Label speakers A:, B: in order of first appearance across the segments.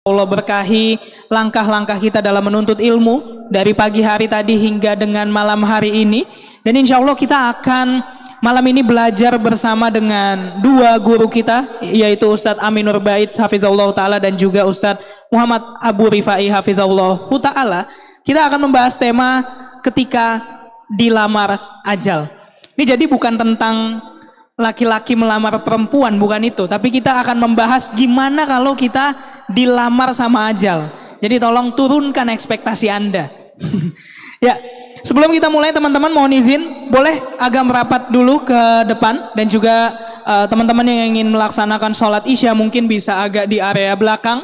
A: Allah berkahi langkah-langkah kita dalam menuntut ilmu dari pagi hari tadi hingga dengan malam hari ini. Dan insya Allah kita akan malam ini belajar bersama dengan dua guru kita, yaitu Ustadz Aminur Baits hafizahullah ta'ala dan juga Ustadz Muhammad Abu Rifai hafizahullah ta'ala. Kita akan membahas tema ketika dilamar ajal. Ini jadi bukan tentang laki-laki melamar perempuan, bukan itu, tapi kita akan membahas gimana kalau kita dilamar sama ajal. Jadi tolong turunkan ekspektasi Anda. Ya, sebelum kita mulai teman-teman mohon izin, boleh agak merapat dulu ke depan, dan juga teman-teman yang ingin melaksanakan sholat isya mungkin bisa agak di area belakang.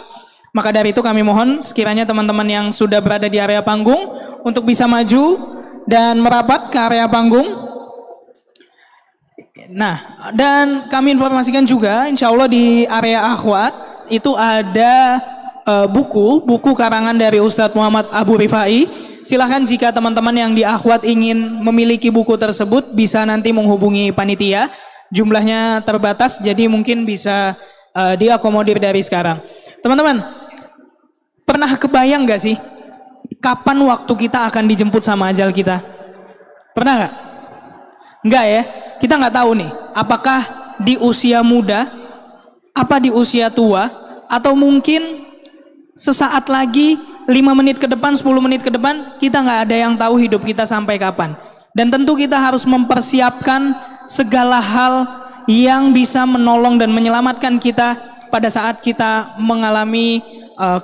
A: Maka dari itu kami mohon sekiranya teman-teman yang sudah berada di area panggung untuk bisa maju dan merapat ke area panggung. Nah, dan kami informasikan juga insya Allah di area akhwat itu ada buku karangan dari Ustadz Muhammad Abu Rifai. Silahkan jika teman-teman yang di akhwat ingin memiliki buku tersebut bisa nanti menghubungi panitia. Jumlahnya terbatas jadi mungkin bisa diakomodir dari sekarang. Teman-teman, pernah kebayang gak sih kapan waktu kita akan dijemput sama ajal kita? Pernah gak? Enggak ya? Kita nggak tahu nih, apakah di usia muda, apa di usia tua, atau mungkin sesaat lagi 5 menit ke depan, 10 menit ke depan, kita nggak ada yang tahu hidup kita sampai kapan. Dan tentu kita harus mempersiapkan segala hal yang bisa menolong dan menyelamatkan kita pada saat kita mengalami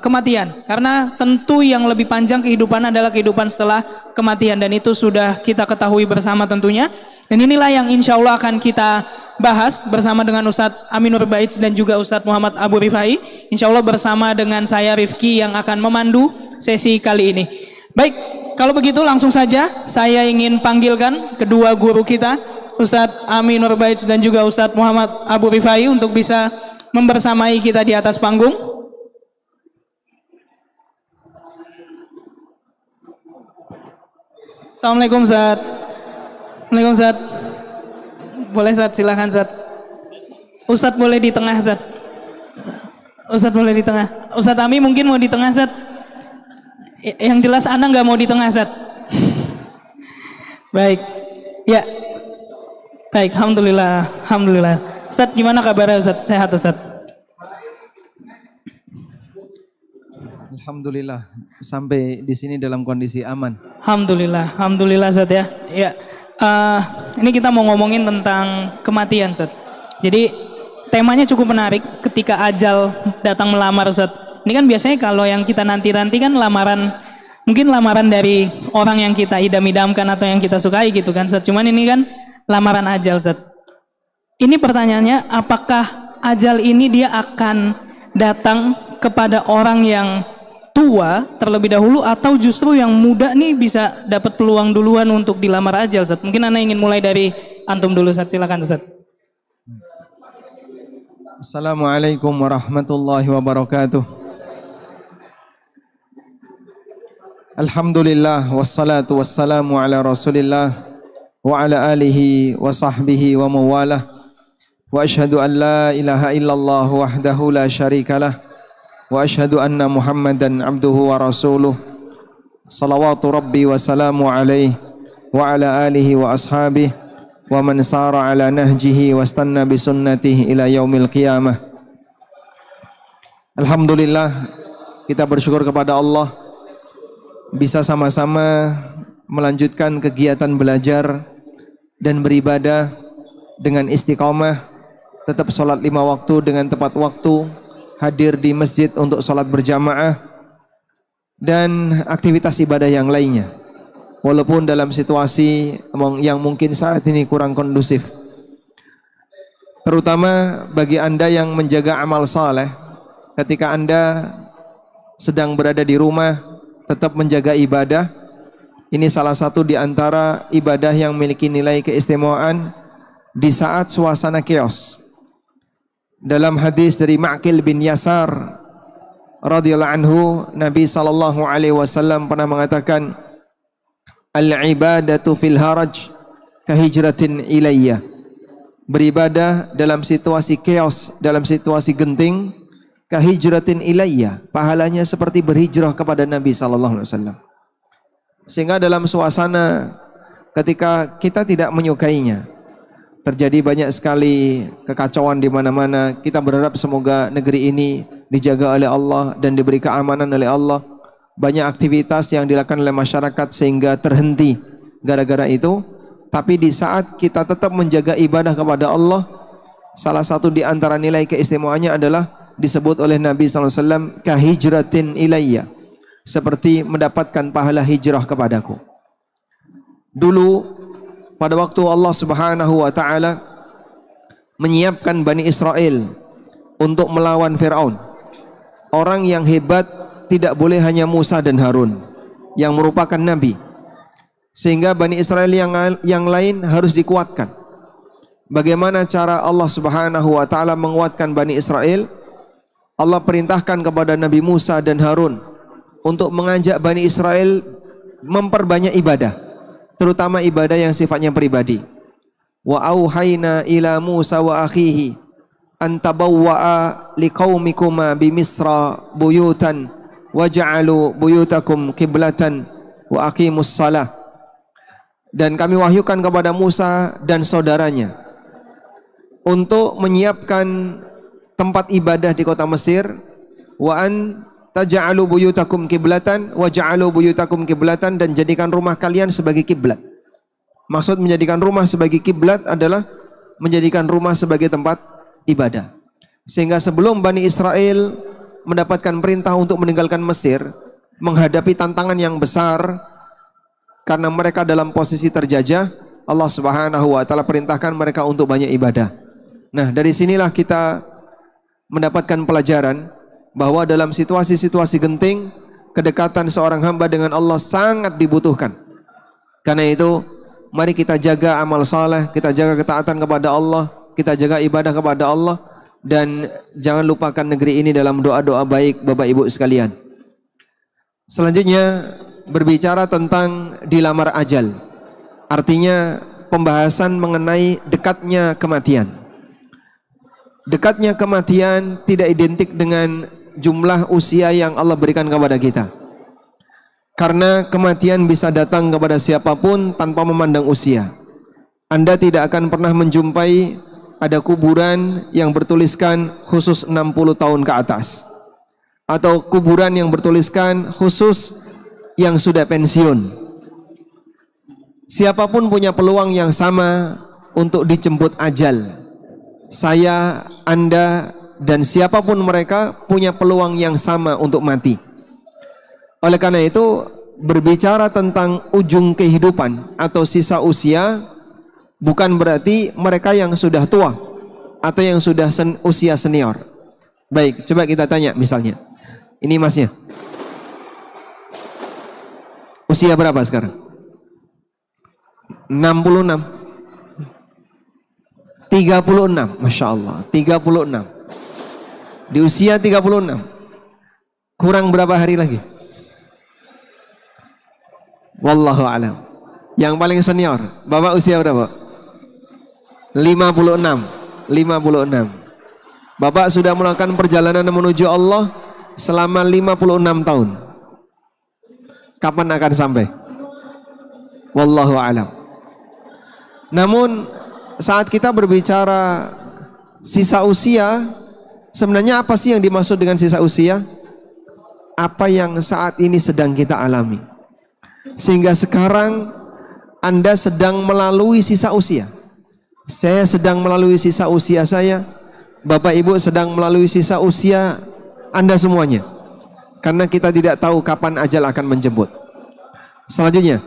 A: kematian. Karena tentu yang lebih panjang kehidupan adalah kehidupan setelah kematian, dan itu sudah kita ketahui bersama tentunya. Dan inilah yang insya Allah akan kita bahas bersama dengan Ustadz Aminur Baits dan juga Ustadz Muhammad Abu Rifai. Insya Allah bersama dengan saya Rifki yang akan memandu sesi kali ini. Baik, kalau begitu langsung saja saya ingin panggilkan kedua guru kita, Ustadz Aminur Baits dan juga Ustadz Muhammad Abu Rifai, untuk bisa membersamai kita di atas panggung. Assalamualaikum Ustadz. Assalamualaikum Ustaz. Boleh Ustaz, silakan Ustaz. Ustaz boleh di tengah Ustaz. Ustaz boleh di tengah. Ustaz Ami mungkin mau di tengah Ustaz. Yang jelas Anda nggak mau di tengah Ustaz. Baik. Ya. Baik, alhamdulillah. Alhamdulillah. Ustaz gimana kabarnya Ustaz? Sehat Ustaz?
B: Alhamdulillah sampai di sini dalam kondisi aman.
A: Alhamdulillah, alhamdulillah Ustaz ya. Ya. Ini kita mau ngomongin tentang kematian Ustaz. Jadi temanya cukup menarik ketika ajal datang melamar Ustaz. Ini kan biasanya kalau yang kita nanti-nanti kan lamaran, mungkin lamaran dari orang yang kita idam-idamkan atau yang kita sukai gitu kan Ustaz. Cuman ini kan lamaran ajal Ustaz. Ini pertanyaannya, apakah ajal ini dia akan datang kepada orang yang tua terlebih dahulu, atau justru yang muda nih bisa dapat peluang duluan untuk dilamar ajal Ustaz? Mungkin Anda ingin mulai dari antum dulu Ustaz, silakan Ustaz.
B: Assalamualaikum warahmatullahi wabarakatuh. Alhamdulillah wassalatu wassalamu ala Rasulillah wa ala alihi wa sahbihi wa mawalah. Wa asyhadu an la ilaha illallah wahdahu la syarikalah. Wa asyhadu anna Muhammadan abduhu wa rasuluh. Salawatu rabbi wa salamu alaihi wa ala alihi wa ashabihi wa man sara ala nahjihi wa istanna bi sunnatihi ila yaumil qiyamah. Alhamdulillah, kita bersyukur kepada Allah bisa sama-sama melanjutkan kegiatan belajar dan beribadah dengan istiqamah, tetap sholat 5 waktu dengan tepat waktu, hadir di masjid untuk sholat berjamaah, dan aktivitas ibadah yang lainnya, walaupun dalam situasi yang mungkin saat ini kurang kondusif. Terutama bagi Anda yang menjaga amal saleh, ketika Anda sedang berada di rumah, tetap menjaga ibadah. Ini salah satu di antara ibadah yang memiliki nilai keistimewaan di saat suasana chaos. Dalam hadis dari Ma'qil bin Yasar radhiyallahu anhu, Nabi sallallahu alaihi wasallam pernah mengatakan, al-ibadatu fil haraj kahijratin ilayya. Beribadah dalam situasi chaos, dalam situasi genting, kahijratin ilayya, pahalanya seperti berhijrah kepada Nabi sallallahu alaihi wasallam. Sehingga dalam suasana ketika kita tidak menyukainya, terjadi banyak sekali kekacauan di mana-mana, kita berharap semoga negeri ini dijaga oleh Allah dan diberi keamanan oleh Allah. Banyak aktivitas yang dilakukan oleh masyarakat sehingga terhenti gara-gara itu. Tapi di saat kita tetap menjaga ibadah kepada Allah, salah satu di antara nilai keistimewaannya adalah disebut oleh Nabi SAW kahijratin ilayya, seperti mendapatkan pahala hijrah kepadaku. Dulu pada waktu Allah Subhanahu wa taala menyiapkan Bani Israel untuk melawan Firaun, orang yang hebat tidak boleh hanya Musa dan Harun yang merupakan nabi, sehingga Bani Israel yang lain harus dikuatkan. Bagaimana cara Allah Subhanahu wa taala menguatkan Bani Israel? Allah perintahkan kepada Nabi Musa dan Harun untuk mengajak Bani Israel memperbanyak ibadah, terutama ibadah yang sifatnya pribadi. Wa auhayna ila Musa wa akhihi an tabawwa'a liqaumikuma bi Misra buyutan waj'alu buyutakum qiblatan wa aqimus shalah. Dan kami wahyukan kepada Musa dan saudaranya untuk menyiapkan tempat ibadah di kota Mesir, wa an taj'alu buyutakum kiblatan wa ja'alu buyutakum kiblatan, dan jadikan rumah kalian sebagai kiblat. Maksud menjadikan rumah sebagai kiblat adalah menjadikan rumah sebagai tempat ibadah. Sehingga sebelum Bani Israel mendapatkan perintah untuk meninggalkan Mesir, menghadapi tantangan yang besar karena mereka dalam posisi terjajah, Allah Subhanahu wa taala perintahkan mereka untuk banyak ibadah. Nah, dari sinilah kita mendapatkan pelajaran bahwa dalam situasi-situasi genting, kedekatan seorang hamba dengan Allah sangat dibutuhkan. Karena itu, mari kita jaga amal saleh, kita jaga ketaatan kepada Allah, kita jaga ibadah kepada Allah, dan jangan lupakan negeri ini dalam doa-doa baik Bapak Ibu sekalian. Selanjutnya berbicara tentang dilamar ajal. Artinya pembahasan mengenai dekatnya kematian. Dekatnya kematian tidak identik dengan jumlah usia yang Allah berikan kepada kita. Karena kematian bisa datang kepada siapapun tanpa memandang usia. Anda tidak akan pernah menjumpai ada kuburan yang bertuliskan khusus 60 tahun ke atas, atau kuburan yang bertuliskan khusus yang sudah pensiun. Siapapun punya peluang yang sama untuk dijemput ajal. Saya, Anda, dan siapapun mereka punya peluang yang sama untuk mati. Oleh karena itu, berbicara tentang ujung kehidupan atau sisa usia bukan berarti mereka yang sudah tua atau yang sudah usia senior. Baik, coba kita tanya misalnya. Ini masnya. Usia berapa sekarang? 66. 36, Masya Allah, 36. Di usia 36, kurang berapa hari lagi? Wallahu a'lam. Yang paling senior, Bapak usia berapa? 56. 56. Bapak sudah melakukan perjalanan menuju Allah selama 56 tahun. Kapan akan sampai? Wallahu a'lam. Namun saat kita berbicara sisa usia, sebenarnya apa sih yang dimaksud dengan sisa usia? Apa yang saat ini sedang kita alami, sehingga sekarang Anda sedang melalui sisa usia. Saya sedang melalui sisa usia saya, Bapak Ibu sedang melalui sisa usia Anda semuanya. Karena kita tidak tahu kapan ajal akan menjemput. Selanjutnya,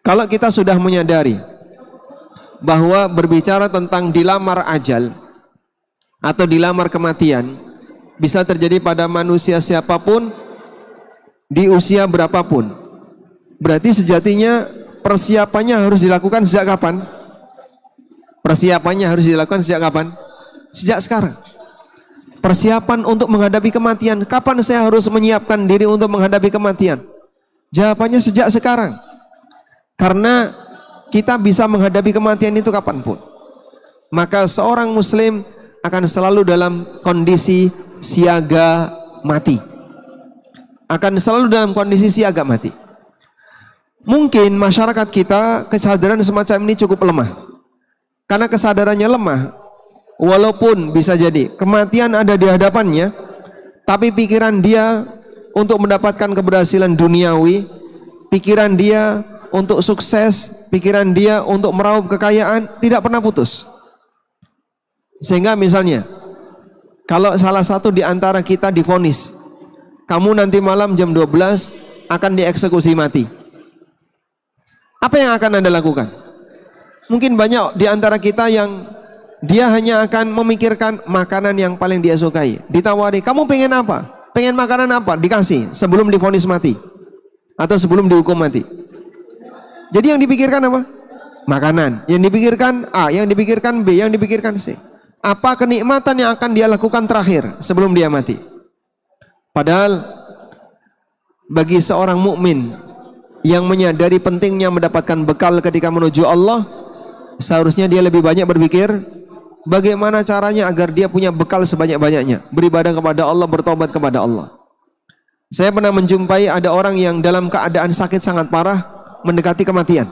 B: kalau kita sudah menyadari bahwa berbicara tentang dilamar ajal atau dilamar kematian bisa terjadi pada manusia siapapun di usia berapapun, berarti sejatinya persiapannya harus dilakukan sejak kapan? Persiapannya harus dilakukan sejak kapan? Sejak sekarang. Persiapan untuk menghadapi kematian, kapan saya harus menyiapkan diri untuk menghadapi kematian? Jawabannya sejak sekarang. Karena kita bisa menghadapi kematian itu kapanpun. Maka seorang muslim akan selalu dalam kondisi siaga mati. Akan selalu dalam kondisi siaga mati. Mungkin masyarakat kita kesadaran semacam ini cukup lemah. Karena kesadarannya lemah, walaupun bisa jadi kematian ada di hadapannya, tapi pikiran dia untuk mendapatkan keberhasilan duniawi, pikiran dia untuk sukses, pikiran dia untuk meraup kekayaan tidak pernah putus. Sehingga misalnya, kalau salah satu di antara kita divonis, kamu nanti malam jam 12 akan dieksekusi mati. Apa yang akan Anda lakukan? Mungkin banyak di antara kita yang dia hanya akan memikirkan makanan yang paling dia sukai. Ditawari, kamu pengen apa? Pengen makanan apa? Dikasih sebelum divonis mati atau sebelum dihukum mati. Jadi yang dipikirkan apa? Makanan. Yang dipikirkan A, yang dipikirkan B, yang dipikirkan C. Apa kenikmatan yang akan dia lakukan terakhir sebelum dia mati? Padahal bagi seorang mukmin yang menyadari pentingnya mendapatkan bekal ketika menuju Allah, seharusnya dia lebih banyak berpikir bagaimana caranya agar dia punya bekal sebanyak-banyaknya, beribadah kepada Allah, bertobat kepada Allah. Saya pernah menjumpai ada orang yang dalam keadaan sakit sangat parah, mendekati kematian.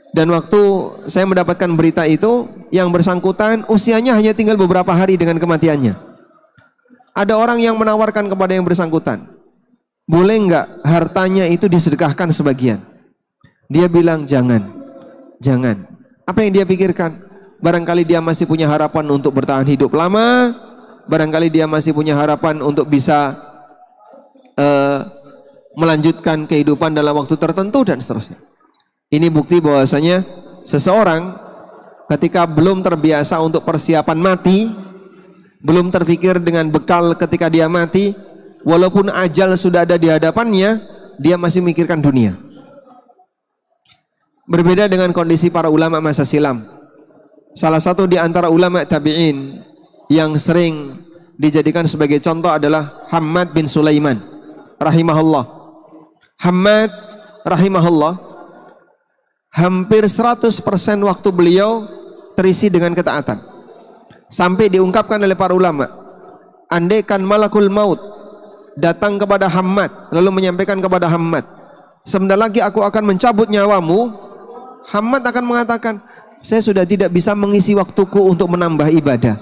B: Dan waktu saya mendapatkan berita itu, yang bersangkutan usianya hanya tinggal beberapa hari dengan kematiannya. Ada orang yang menawarkan kepada yang bersangkutan, boleh enggak hartanya itu disedekahkan sebagian? Dia bilang jangan. Apa yang dia pikirkan? Barangkali dia masih punya harapan untuk bertahan hidup lama, barangkali dia masih punya harapan untuk bisa melanjutkan kehidupan dalam waktu tertentu dan seterusnya. Ini bukti bahwasanya seseorang ketika belum terbiasa untuk persiapan mati, belum terpikir dengan bekal ketika dia mati, walaupun ajal sudah ada di hadapannya, dia masih memikirkan dunia. Berbeda dengan kondisi para ulama masa silam. Salah satu di antara ulama tabi'in yang sering dijadikan sebagai contoh adalah Hammad bin Sulaiman rahimahullah. Hammad rahimahullah, hampir 100% waktu beliau terisi dengan ketaatan. Sampai diungkapkan oleh para ulama, andaikan malakul maut datang kepada Hammad lalu menyampaikan kepada Hammad, sebentar lagi aku akan mencabut nyawamu, Hammad akan mengatakan, saya sudah tidak bisa mengisi waktuku untuk menambah ibadah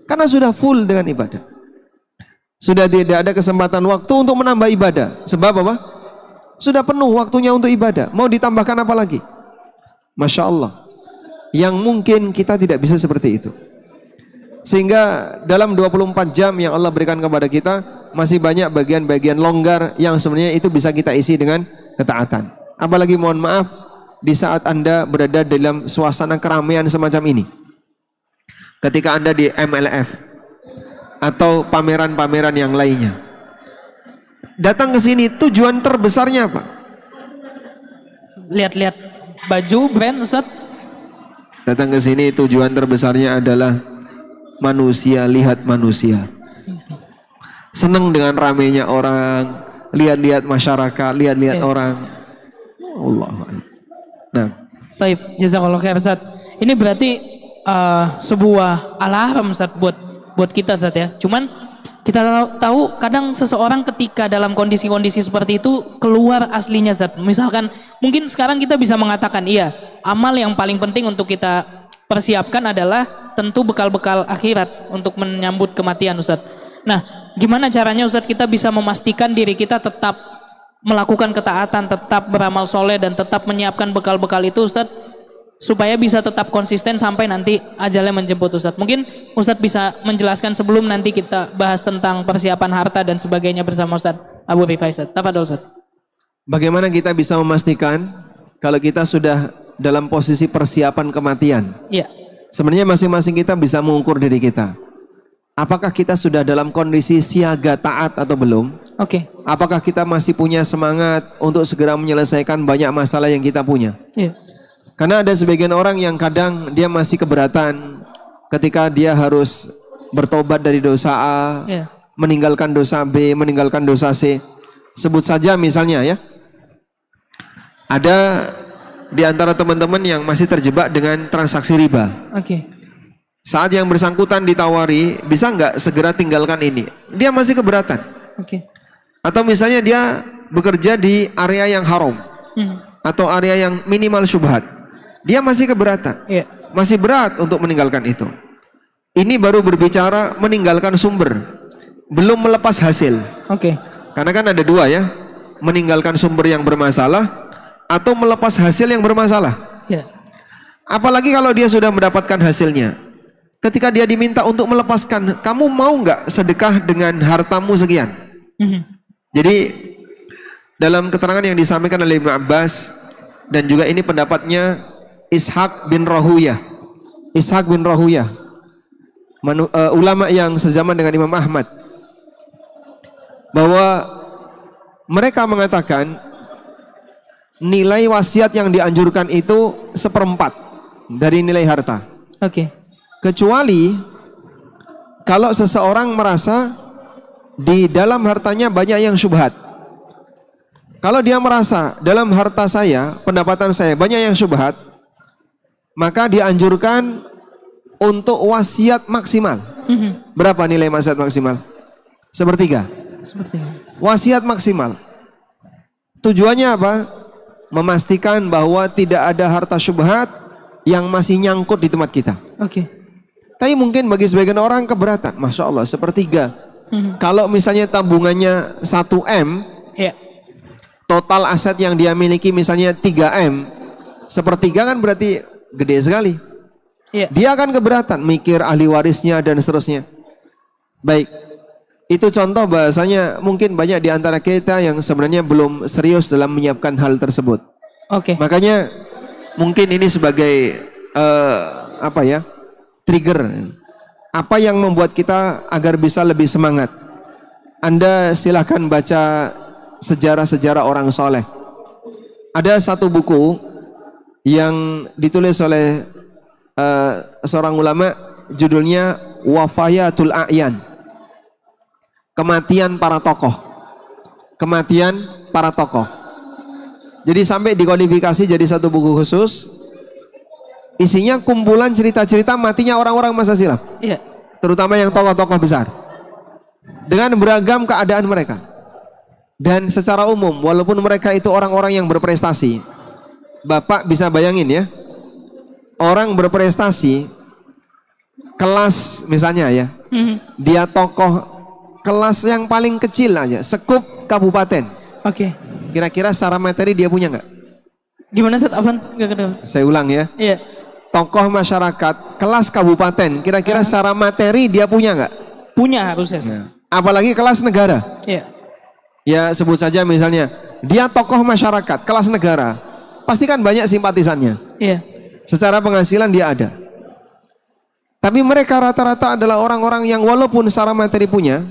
B: karena sudah full dengan ibadah. Sudah tidak ada kesempatan waktu untuk menambah ibadah. Sebab apa? Sudah penuh waktunya untuk ibadah. Mau ditambahkan apa lagi? Masya Allah. Yang mungkin kita tidak bisa seperti itu. Sehingga dalam 24 jam yang Allah berikan kepada kita, masih banyak bagian-bagian longgar yang sebenarnya itu bisa kita isi dengan ketaatan. Apalagi mohon maaf, di saat Anda berada dalam suasana keramaian semacam ini. Ketika Anda di MLF atau pameran-pameran yang lainnya, datang ke sini tujuan terbesarnya apa?
A: Lihat-lihat baju brand, Ustaz.
B: Datang ke sini tujuan terbesarnya adalah manusia, lihat manusia. Senang dengan ramainya orang, lihat-lihat masyarakat, lihat-lihat orang. Allah. Nah,
A: baik, jazakallahu khair Ustaz. Ini berarti sebuah alarm Ustaz buat kita Ustaz ya. Cuman kita tahu kadang seseorang ketika dalam kondisi-kondisi seperti itu keluar aslinya Ustaz. Misalkan mungkin sekarang kita bisa mengatakan iya, amal yang paling penting untuk kita persiapkan adalah tentu bekal-bekal akhirat untuk menyambut kematian Ustaz. Nah, gimana caranya Ustaz kita bisa memastikan diri kita tetap melakukan ketaatan, tetap beramal soleh dan tetap menyiapkan bekal-bekal itu Ustaz, supaya bisa tetap konsisten sampai nanti ajalnya menjemput Ustaz. Mungkin Ustaz bisa menjelaskan sebelum nanti kita bahas tentang persiapan harta dan sebagainya bersama Ustaz Abu Rifai Ustaz. Tafadhol Ustaz.
B: Bagaimana kita bisa memastikan kalau kita sudah dalam posisi persiapan kematian?
A: Iya.
B: Sebenarnya masing-masing kita bisa mengukur diri kita. Apakah kita sudah dalam kondisi siaga taat atau belum?
A: Oke.
B: Apakah kita masih punya semangat untuk segera menyelesaikan banyak masalah yang kita punya?
A: Iya.
B: Karena ada sebagian orang yang kadang dia masih keberatan ketika dia harus bertobat dari dosa A, meninggalkan dosa B, meninggalkan dosa C. Sebut saja misalnya ya, ada di antara teman-teman yang masih terjebak dengan transaksi riba.
A: Oke.
B: Saat yang bersangkutan ditawari, bisa nggak segera tinggalkan ini? Dia masih keberatan.
A: Oke.
B: Atau misalnya dia bekerja di area yang haram atau area yang minimal syubhat, dia masih keberatan.
A: Iya.
B: Masih berat untuk meninggalkan itu. Ini baru berbicara meninggalkan sumber, belum melepas hasil.
A: Oke.
B: Karena kan ada dua ya, meninggalkan sumber yang bermasalah atau melepas hasil yang bermasalah.
A: Iya.
B: Apalagi kalau dia sudah mendapatkan hasilnya. Ketika dia diminta untuk melepaskan, kamu mau nggak sedekah dengan hartamu sekian? Jadi dalam keterangan yang disampaikan oleh Ibnu Abbas, dan juga ini pendapatnya Ishaq bin Rahuyah. Ishaq bin Rahuyah, ulama yang sezaman dengan Imam Ahmad, bahwa mereka mengatakan nilai wasiat yang dianjurkan itu 1/4 dari nilai harta.
A: Oke.
B: Kecuali kalau seseorang merasa di dalam hartanya banyak yang syubhat. Kalau dia merasa dalam harta saya, pendapatan saya banyak yang syubhat, maka dianjurkan untuk wasiat maksimal. Berapa nilai wasiat maksimal? 1/3. Wasiat maksimal. Tujuannya apa? Memastikan bahwa tidak ada harta syubhat yang masih nyangkut di tempat kita.
A: Oke.
B: Tapi mungkin bagi sebagian orang keberatan. Masya Allah 1/3. Kalau misalnya tabungannya 1 M,
A: Iya.
B: total aset yang dia miliki misalnya 3 M, 1/3 kan berarti gede sekali.
A: Iya.
B: Dia akan keberatan, mikir ahli warisnya dan seterusnya. Baik, itu contoh bahasanya mungkin banyak di antara kita yang sebenarnya belum serius dalam menyiapkan hal tersebut.
A: Oke.
B: Makanya mungkin ini sebagai trigger. Apa yang membuat kita agar bisa lebih semangat? Anda silahkan baca sejarah-sejarah orang soleh. Ada satu buku yang ditulis oleh seorang ulama, judulnya Wafayatul A'yan, kematian para tokoh. Kematian para tokoh. Jadi sampai dikodifikasi jadi satu buku khusus. Isinya kumpulan cerita-cerita matinya orang-orang masa silam.
A: Iya.
B: Terutama yang tokoh-tokoh besar. Dengan beragam keadaan mereka. Dan secara umum, walaupun mereka itu orang-orang yang berprestasi, Bapak bisa bayangin ya, orang berprestasi, kelas misalnya ya, dia tokoh kelas yang paling kecil aja, sekup kabupaten.
A: Oke.
B: Kira-kira secara materi dia punya nggak?
A: Gimana Ustaz Afan? Gak kedengar.
B: Saya ulang ya.
A: Iya.
B: Tokoh masyarakat kelas kabupaten, kira-kira secara materi dia punya nggak?
A: Punya harusnya.
B: Apalagi kelas negara.
A: Iya.
B: Ya sebut saja misalnya dia tokoh masyarakat kelas negara, pasti kan banyak simpatisannya.
A: Iya.
B: Secara penghasilan dia ada. Tapi mereka rata-rata adalah orang-orang yang walaupun secara materi punya,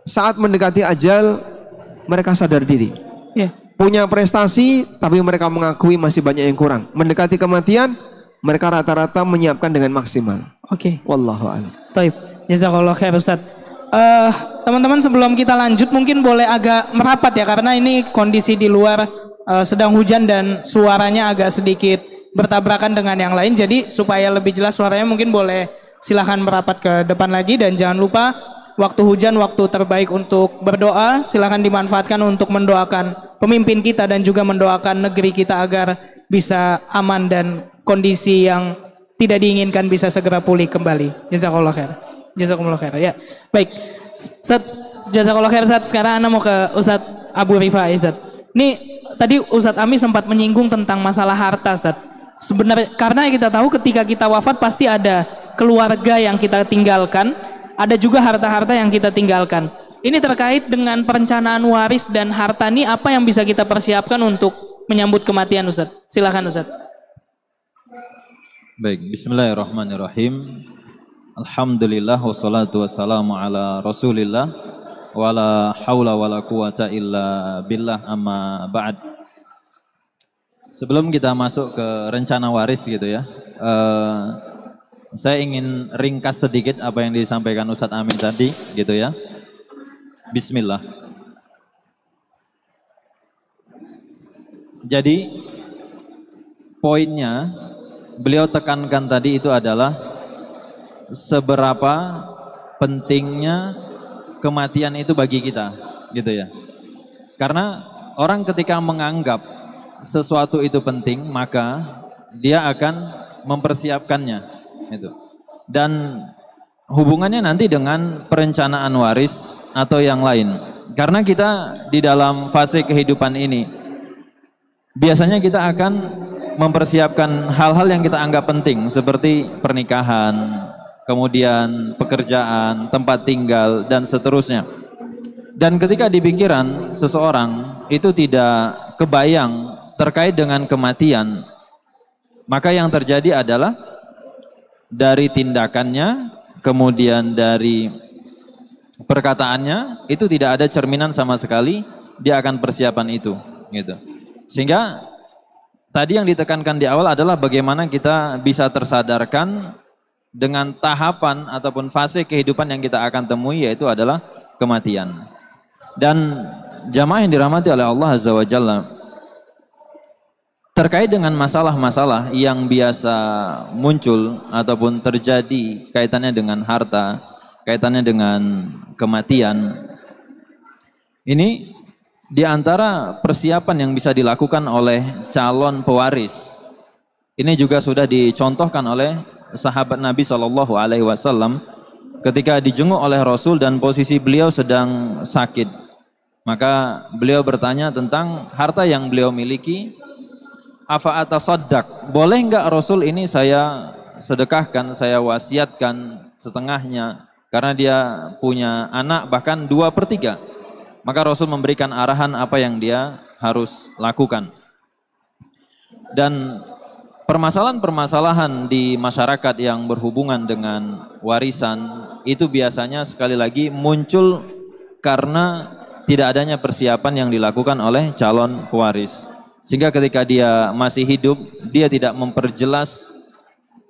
B: saat mendekati ajal mereka sadar diri.
A: Iya.
B: Punya prestasi, tapi mereka mengakui masih banyak yang kurang. Mendekati kematian, mereka rata-rata menyiapkan dengan maksimal.
A: Oke.
B: Wallahu a'lam.
A: Taib. Jazakallah khair Ustaz. Teman-teman sebelum kita lanjut mungkin boleh agak merapat ya, karena ini kondisi di luar sedang hujan dan suaranya agak sedikit bertabrakan dengan yang lain. Jadi supaya lebih jelas suaranya mungkin boleh silahkan merapat ke depan lagi. Dan jangan lupa waktu hujan waktu terbaik untuk berdoa. Silahkan dimanfaatkan untuk mendoakan pemimpin kita dan juga mendoakan negeri kita agar bisa aman dan kondisi yang tidak diinginkan bisa segera pulih kembali. Jazakallah khair. Jazakumullah khair. Ya. Baik. Ustaz, jazakallah khair Ustaz. Sekarang Anda mau ke Ustaz Abu Rifai Ustaz. Ini tadi Ustaz Ami sempat menyinggung tentang masalah harta Ustaz. Sebenarnya karena kita tahu ketika kita wafat pasti ada keluarga yang kita tinggalkan, ada juga harta-harta yang kita tinggalkan. Ini terkait dengan perencanaan waris dan harta ini, apa yang bisa kita persiapkan untuk menyambut kematian Ustaz? Silakan Ustaz.
C: Baik, bismillahirrahmanirrahim. Alhamdulillah wassalatu wassalamu ala Rasulillah wala haula wala quwata illa billah, amma ba'd. Sebelum kita masuk ke rencana waris gitu ya, saya ingin ringkas sedikit apa yang disampaikan Ustadz Amin tadi gitu ya. Bismillah. Jadi poinnya beliau tekankan tadi itu adalah seberapa pentingnya kematian itu bagi kita, gitu ya. Karena orang ketika menganggap sesuatu itu penting, maka dia akan mempersiapkannya, gitu. Dan hubungannya nanti dengan perencanaan waris atau yang lain. Karena kita di dalam fase kehidupan ini, biasanya kita akan mempersiapkan hal-hal yang kita anggap penting, seperti pernikahan, kemudian pekerjaan, tempat tinggal, dan seterusnya. Dan ketika di pikiran seseorang itu tidak kebayang terkait dengan kematian, maka yang terjadi adalah dari tindakannya, kemudian dari perkataannya, itu tidak ada cerminan sama sekali dia akan persiapan itu, gitu. Sehingga tadi yang ditekankan di awal adalah bagaimana kita bisa tersadarkan dengan tahapan ataupun fase kehidupan yang kita akan temui, yaitu adalah kematian. Dan jamaah yang dirahmati oleh Allah Azza wa Jalla, terkait dengan masalah-masalah yang biasa muncul ataupun terjadi kaitannya dengan harta, kaitannya dengan kematian, ini di antara persiapan yang bisa dilakukan oleh calon pewaris. Ini juga sudah dicontohkan oleh sahabat Nabi SAW ketika dijenguk oleh Rasul dan posisi beliau sedang sakit. Maka beliau bertanya tentang harta yang beliau miliki. Afa atasaddaq, boleh enggak Rasul ini saya sedekahkan, saya wasiatkan setengahnya, karena dia punya anak bahkan 2/3. Maka Rasul memberikan arahan apa yang dia harus lakukan. Dan permasalahan-permasalahan di masyarakat yang berhubungan dengan warisan itu biasanya sekali lagi muncul karena tidak adanya persiapan yang dilakukan oleh calon pewaris. Sehingga ketika dia masih hidup, dia tidak memperjelas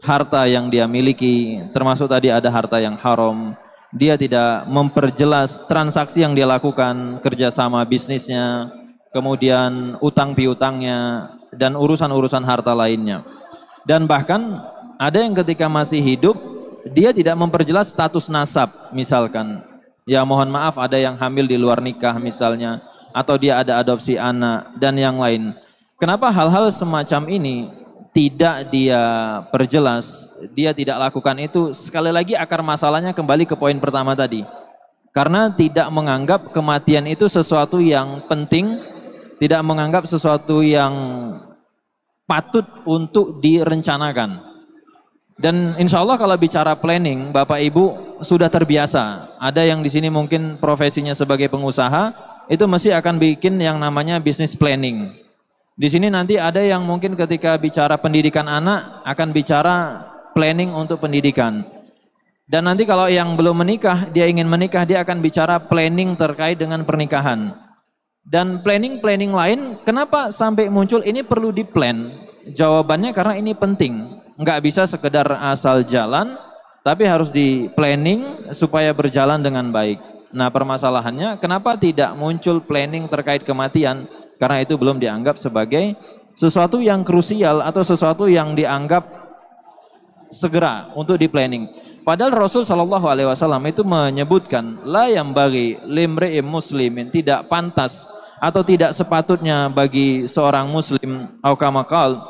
C: harta yang dia miliki, termasuk tadi ada harta yang haram. Dia tidak memperjelas transaksi yang dia lakukan, kerjasama bisnisnya, kemudian utang piutangnya, dan urusan-urusan harta lainnya. Dan bahkan ada yang ketika masih hidup, dia tidak memperjelas status nasab, misalkan. Ya mohon maaf, ada yang hamil di luar nikah misalnya, atau dia ada adopsi anak, dan yang lain. Kenapa hal-hal semacam ini tidak dia perjelas, dia tidak lakukan itu? Sekali lagi akar masalahnya kembali ke poin pertama tadi. Karena tidak menganggap kematian itu sesuatu yang penting, tidak menganggap sesuatu yang patut untuk direncanakan. Dan insya Allah kalau bicara planning, Bapak Ibu sudah terbiasa. Ada yang di sini mungkin profesinya sebagai pengusaha, itu mesti akan bikin yang namanya business planning. Di sini nanti ada yang mungkin ketika bicara pendidikan anak akan bicara planning untuk pendidikan. Dan nanti kalau yang belum menikah, dia ingin menikah, dia akan bicara planning terkait dengan pernikahan. Dan planning-planning lain, kenapa sampai muncul ini perlu di-plan? Jawabannya karena ini penting. Nggak bisa sekedar asal jalan, tapi harus di-planning supaya berjalan dengan baik. Nah permasalahannya, kenapa tidak muncul planning terkait kematian? Karena itu belum dianggap sebagai sesuatu yang krusial atau sesuatu yang dianggap segera untuk di-planning. Padahal Rasul SAW itu menyebutkan, la yambaghi limri'im muslimin, tidak pantas atau tidak sepatutnya bagi seorang muslim, au kama qala,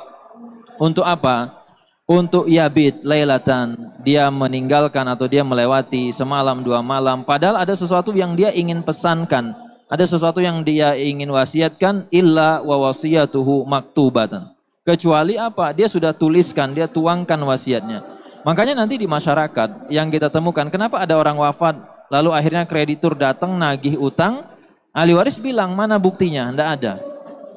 C: untuk apa? Untuk yabit lailatan, dia meninggalkan atau dia melewati semalam 2 malam, padahal ada sesuatu yang dia ingin pesankan, ada sesuatu yang dia ingin wasiatkan, illa wa wasiyatuhu maktubatan, kecuali apa? Dia sudah tuliskan, dia tuangkan wasiatnya. Makanya nanti di masyarakat yang kita temukan, kenapa ada orang wafat lalu akhirnya kreditur datang nagih utang, ahli waris bilang mana buktinya? Tidak ada.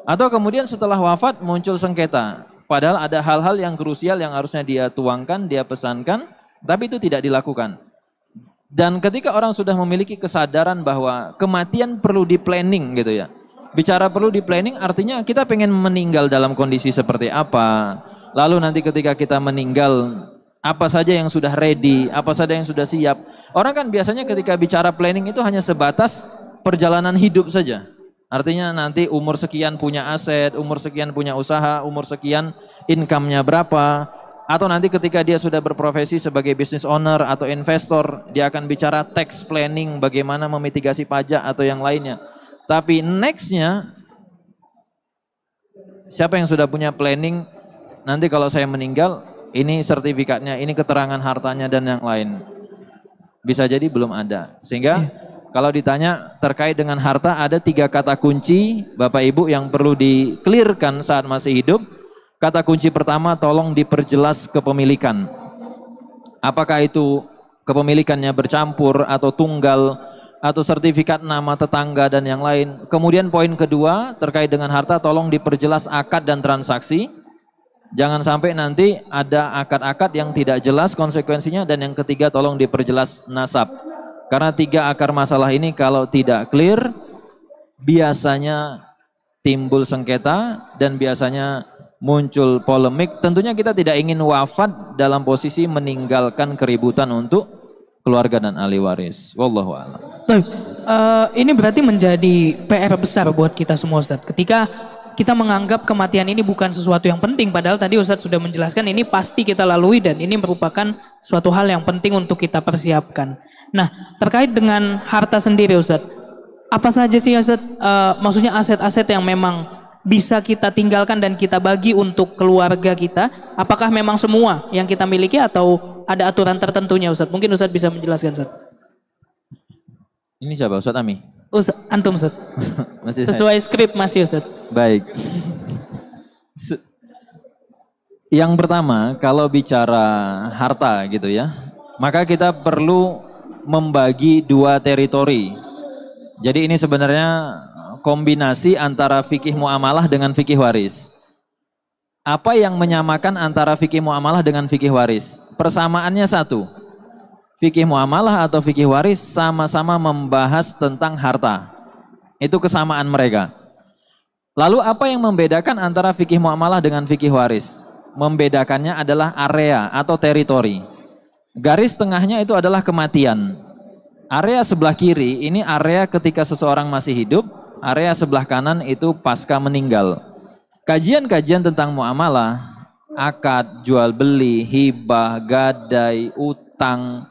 C: Atau kemudian setelah wafat muncul sengketa, padahal ada hal-hal yang krusial yang harusnya dia tuangkan, dia pesankan, tapi itu tidak dilakukan. Dan ketika orang sudah memiliki kesadaran bahwa kematian perlu di-planning gitu ya. Bicara perlu di-planning artinya kita pengen meninggal dalam kondisi seperti apa. Lalu nanti ketika kita meninggal, apa saja yang sudah ready, apa saja yang sudah siap. Orang kan biasanya ketika bicara planning itu hanya sebatas perjalanan hidup saja. Artinya nanti umur sekian punya aset, umur sekian punya usaha, umur sekian income-nya berapa. Atau nanti ketika dia sudah berprofesi sebagai business owner atau investor, dia akan bicara tax planning, bagaimana memitigasi pajak atau yang lainnya. Tapi nextnya, siapa yang sudah punya planning, nanti kalau saya meninggal, ini sertifikatnya, ini keterangan hartanya dan yang lain. Bisa jadi belum ada. Sehingga kalau ditanya terkait dengan harta, ada 3 kata kunci Bapak Ibu yang perlu di-clearkan saat masih hidup. Kata kunci pertama, tolong diperjelas kepemilikan. Apakah itu kepemilikannya bercampur atau tunggal atau sertifikat nama tetangga dan yang lain. Kemudian poin kedua terkait dengan harta, tolong diperjelas akad dan transaksi. Jangan sampai nanti ada akad-akad yang tidak jelas konsekuensinya. Dan yang ketiga, tolong diperjelas nasab. Karena 3 akar masalah ini kalau tidak clear, biasanya timbul sengketa dan biasanya muncul polemik. Tentunya kita tidak ingin wafat dalam posisi meninggalkan keributan untuk keluarga dan ahli waris. Wallahu a'lam.
A: Ini berarti menjadi PR besar buat kita semua, Ustadz. Ketika kita menganggap kematian ini bukan sesuatu yang penting, padahal tadi Ustadz sudah menjelaskan ini pasti kita lalui dan ini merupakan suatu hal yang penting untuk kita persiapkan. Nah, terkait dengan harta sendiri, Ustadz, apa saja sih, Ustadz, maksudnya aset-aset yang memang bisa kita tinggalkan dan kita bagi untuk keluarga kita? Apakah memang semua yang kita miliki atau ada aturan tertentunya, Ustadz? Mungkin Ustadz bisa menjelaskan, Ustadz.
C: Ini siapa, Ustadz Ami?
A: Ustadz, antum, Ustadz. Sesuai skrip masih, Ustadz.
C: Baik. Yang pertama, kalau bicara harta gitu ya, maka kita perlu membagi 2 teritori. Jadi ini sebenarnya kombinasi antara fikih muamalah dengan fikih waris. Apa yang menyamakan antara fikih muamalah dengan fikih waris? Persamaannya satu. Fikih muamalah atau fikih waris sama-sama membahas tentang harta. Itu kesamaan mereka. Lalu apa yang membedakan antara fikih muamalah dengan fikih waris? Membedakannya adalah area atau teritori. Garis tengahnya itu adalah kematian. Area sebelah kiri ini area ketika seseorang masih hidup. Area sebelah kanan itu pasca meninggal. Kajian-kajian tentang muamalah, akad, jual beli, hibah, gadai, utang,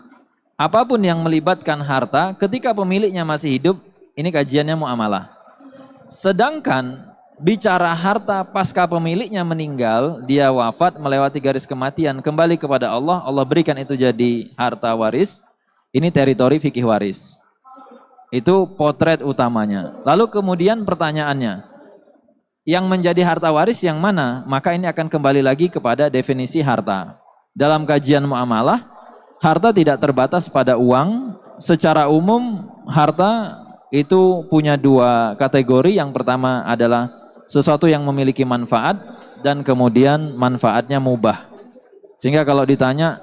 C: apapun yang melibatkan harta ketika pemiliknya masih hidup, ini kajiannya muamalah. Sedangkan bicara harta pasca pemiliknya meninggal, dia wafat melewati garis kematian, kembali kepada Allah, Allah berikan itu jadi harta waris, ini teritori fikih waris. Itu potret utamanya. Lalu kemudian pertanyaannya, yang menjadi harta waris yang mana? Maka ini akan kembali lagi kepada definisi harta. Dalam kajian muamalah, harta tidak terbatas pada uang. Secara umum, harta itu punya 2 kategori. Yang pertama adalah sesuatu yang memiliki manfaat dan kemudian manfaatnya mubah. Sehingga kalau ditanya,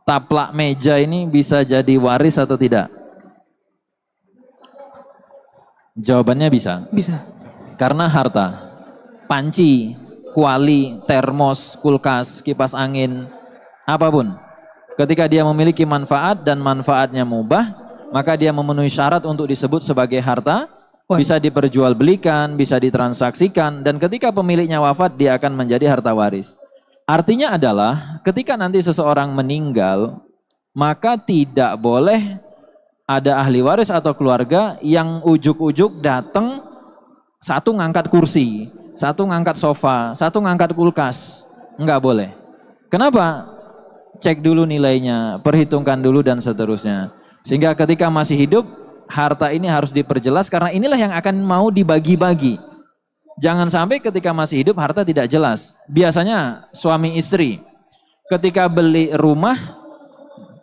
C: taplak meja ini bisa jadi waris atau tidak? Jawabannya bisa.
A: Bisa.
C: Karena harta, panci, kuali, termos, kulkas, kipas angin, apapun. Ketika dia memiliki manfaat dan manfaatnya mubah, maka dia memenuhi syarat untuk disebut sebagai harta, bisa diperjualbelikan, bisa ditransaksikan, dan ketika pemiliknya wafat, dia akan menjadi harta waris. Artinya adalah ketika nanti seseorang meninggal, maka tidak boleh ada ahli waris atau keluarga yang ujuk-ujuk datang, satu ngangkat kursi, satu ngangkat sofa, satu ngangkat kulkas. Enggak boleh. Kenapa? Cek dulu nilainya, perhitungkan dulu dan seterusnya. Sehingga ketika masih hidup, harta ini harus diperjelas karena inilah yang akan mau dibagi-bagi. Jangan sampai ketika masih hidup harta tidak jelas. Biasanya suami istri ketika beli rumah,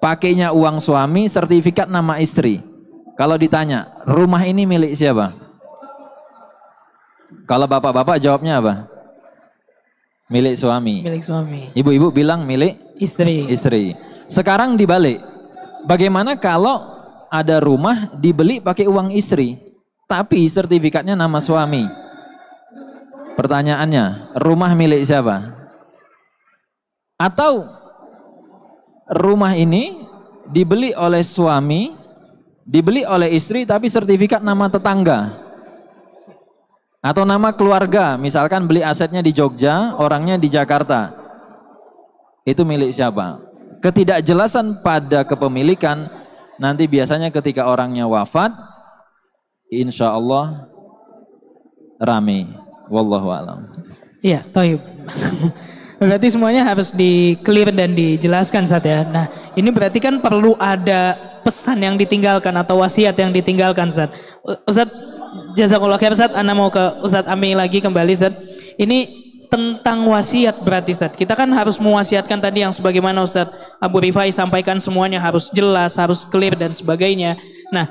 C: pakainya uang suami, sertifikat nama istri. Kalau ditanya, rumah ini milik siapa? Kalau bapak-bapak jawabnya apa? Milik suami.
A: Milik suami.
C: Ibu-ibu bilang milik
A: Istri.
C: istri. Sekarang dibalik. Bagaimana kalau ada rumah dibeli pakai uang istri, tapi sertifikatnya nama suami? Pertanyaannya, rumah milik siapa? Atau rumah ini dibeli oleh suami, dibeli oleh istri tapi sertifikat nama tetangga atau nama keluarga, misalkan beli asetnya di Jogja, orangnya di Jakarta. itu milik siapa. Ketidakjelasan pada kepemilikan nanti biasanya ketika orangnya wafat, insya Allah rame. Wallahu a'lam.
A: Iya, toib. Berarti semuanya harus di-clear dan dijelaskan Ustaz ya. Nah, ini berarti kan perlu ada pesan yang ditinggalkan atau wasiat yang ditinggalkan Ustaz. Ustaz, jazakallah khair Ustaz, Ana mau ke Ustaz Ami lagi kembali Ustaz. Ini tentang wasiat berarti Ustaz. Kita kan harus mewasiatkan tadi yang sebagaimana Ustaz Abu Rifai sampaikan, semuanya harus jelas, harus clear dan sebagainya. Nah,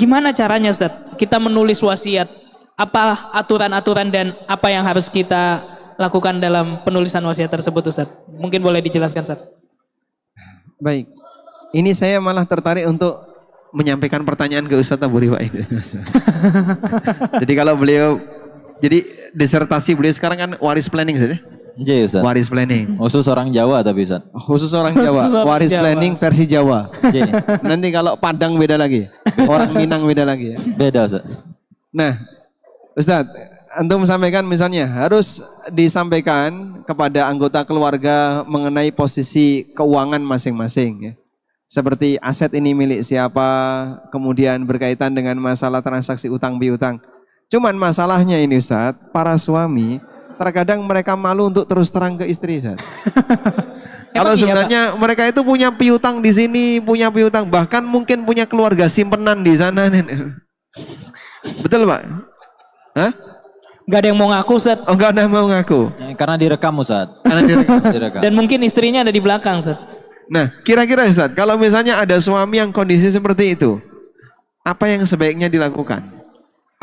A: gimana caranya Ustaz kita menulis wasiat? Apa aturan-aturan dan apa yang harus kita lakukan dalam penulisan wasiat tersebut Ustaz? Mungkin boleh dijelaskan Ustaz.
B: Baik. Ini saya malah tertarik untuk menyampaikan pertanyaan ke Ustaz Abu Rifai. Jadi kalau beliau, jadi disertasi beliau sekarang kan waris planning saja.
C: Iya Ustaz.
B: Waris planning.
C: Khusus orang Jawa tapi Ustaz.
B: Khusus orang Jawa. Waris planning versi Jawa.
C: Iya.
B: Nanti kalau Padang beda lagi. Orang Minang beda lagi ya.
C: Beda Ustaz.
B: Nah, Ustadz, antum sampaikan misalnya harus disampaikan kepada anggota keluarga mengenai posisi keuangan masing-masing ya. Seperti aset ini milik siapa, kemudian berkaitan dengan masalah transaksi utang piutang. Cuman masalahnya ini Ustadz, para suami terkadang mereka malu untuk terus terang ke istri Ustadz. Kalau sebenarnya mereka itu punya piutang di sini, punya piutang, bahkan mungkin punya keluarga simpenan di sana. Betul Pak? Hah?
A: Gak ada yang mau ngaku Ustaz.
B: Oh gak ada yang mau ngaku?
C: Karena direkam Ustaz.
B: Karena
C: Direkam.
A: Dan mungkin istrinya ada di belakang Ustaz.
B: Nah kira-kira Ustaz, kalau misalnya ada suami yang kondisi seperti itu, apa yang sebaiknya dilakukan?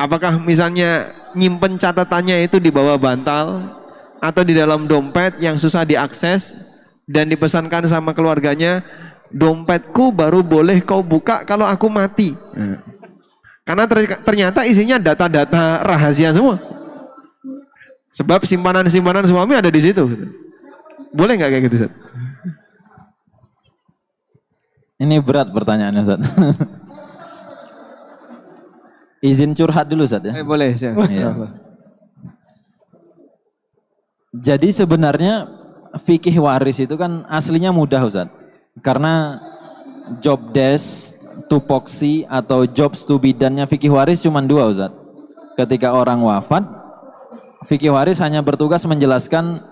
B: Apakah misalnya nyimpen catatannya itu di bawah bantal atau di dalam dompet yang susah diakses dan dipesankan sama keluarganya, dompetku baru boleh kau buka kalau aku mati. Karena ternyata isinya data-data rahasia semua. Sebab simpanan-simpanan suami ada di situ. Boleh nggak kayak gitu Ustaz?
C: Ini berat pertanyaannya Ustaz. Izin curhat dulu Ustaz ya.
B: Boleh ya.
C: Iya. Jadi sebenarnya fikih waris itu kan aslinya mudah Ustaz. Karena job desk, tupoksi atau jobs to be done-nya fikih waris cuma dua Ustaz. Ketika orang wafat, fikih waris hanya bertugas menjelaskan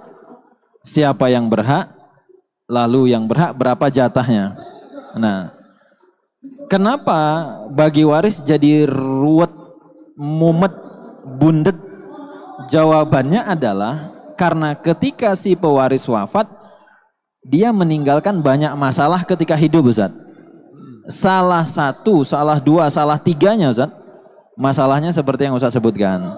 C: siapa yang berhak, lalu yang berhak berapa jatahnya. Nah, kenapa bagi waris jadi ruwet, mumet, bundet? Jawabannya adalah karena ketika si pewaris wafat, dia meninggalkan banyak masalah ketika hidup Ustaz. Salah satu, salah dua, salah tiganya Ustaz, masalahnya seperti yang Ustaz sebutkan.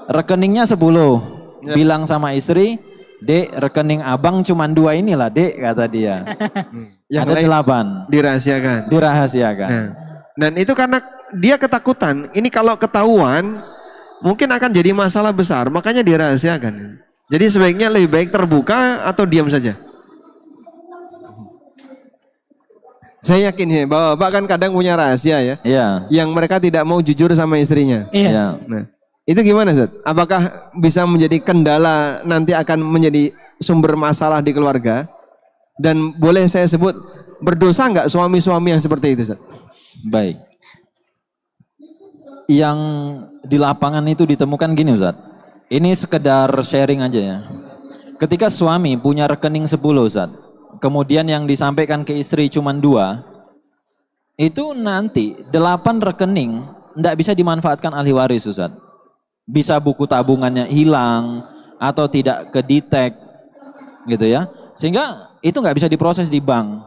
C: Rekeningnya 10, bilang sama istri, Dek, rekening abang cuma 2 inilah Dek, kata dia.
B: Yang
C: ada 8.
B: Dirahasiakan.
C: Dirahasiakan.
B: Nah, dan itu karena dia ketakutan, ini kalau ketahuan mungkin akan jadi masalah besar, makanya dirahasiakan. Jadi sebaiknya lebih baik terbuka atau diam saja. Saya yakin ya, bahwa Bapak kan kadang punya rahasia ya.
C: Iya.
B: Yang mereka tidak mau jujur sama istrinya.
A: Iya.
B: Nah, itu gimana Ustaz? Apakah bisa menjadi kendala nanti akan menjadi sumber masalah di keluarga? Dan boleh saya sebut berdosa nggak suami-suami yang seperti itu Ustaz?
C: Baik. Yang di lapangan itu ditemukan gini Ustaz. Ini sekedar sharing aja ya. Ketika suami punya rekening 10 Ustaz, kemudian yang disampaikan ke istri cuma 2, itu nanti 8 rekening tidak bisa dimanfaatkan ahli waris Ustaz. Bisa buku tabungannya hilang atau tidak kedetek gitu ya, sehingga itu nggak bisa diproses di bank.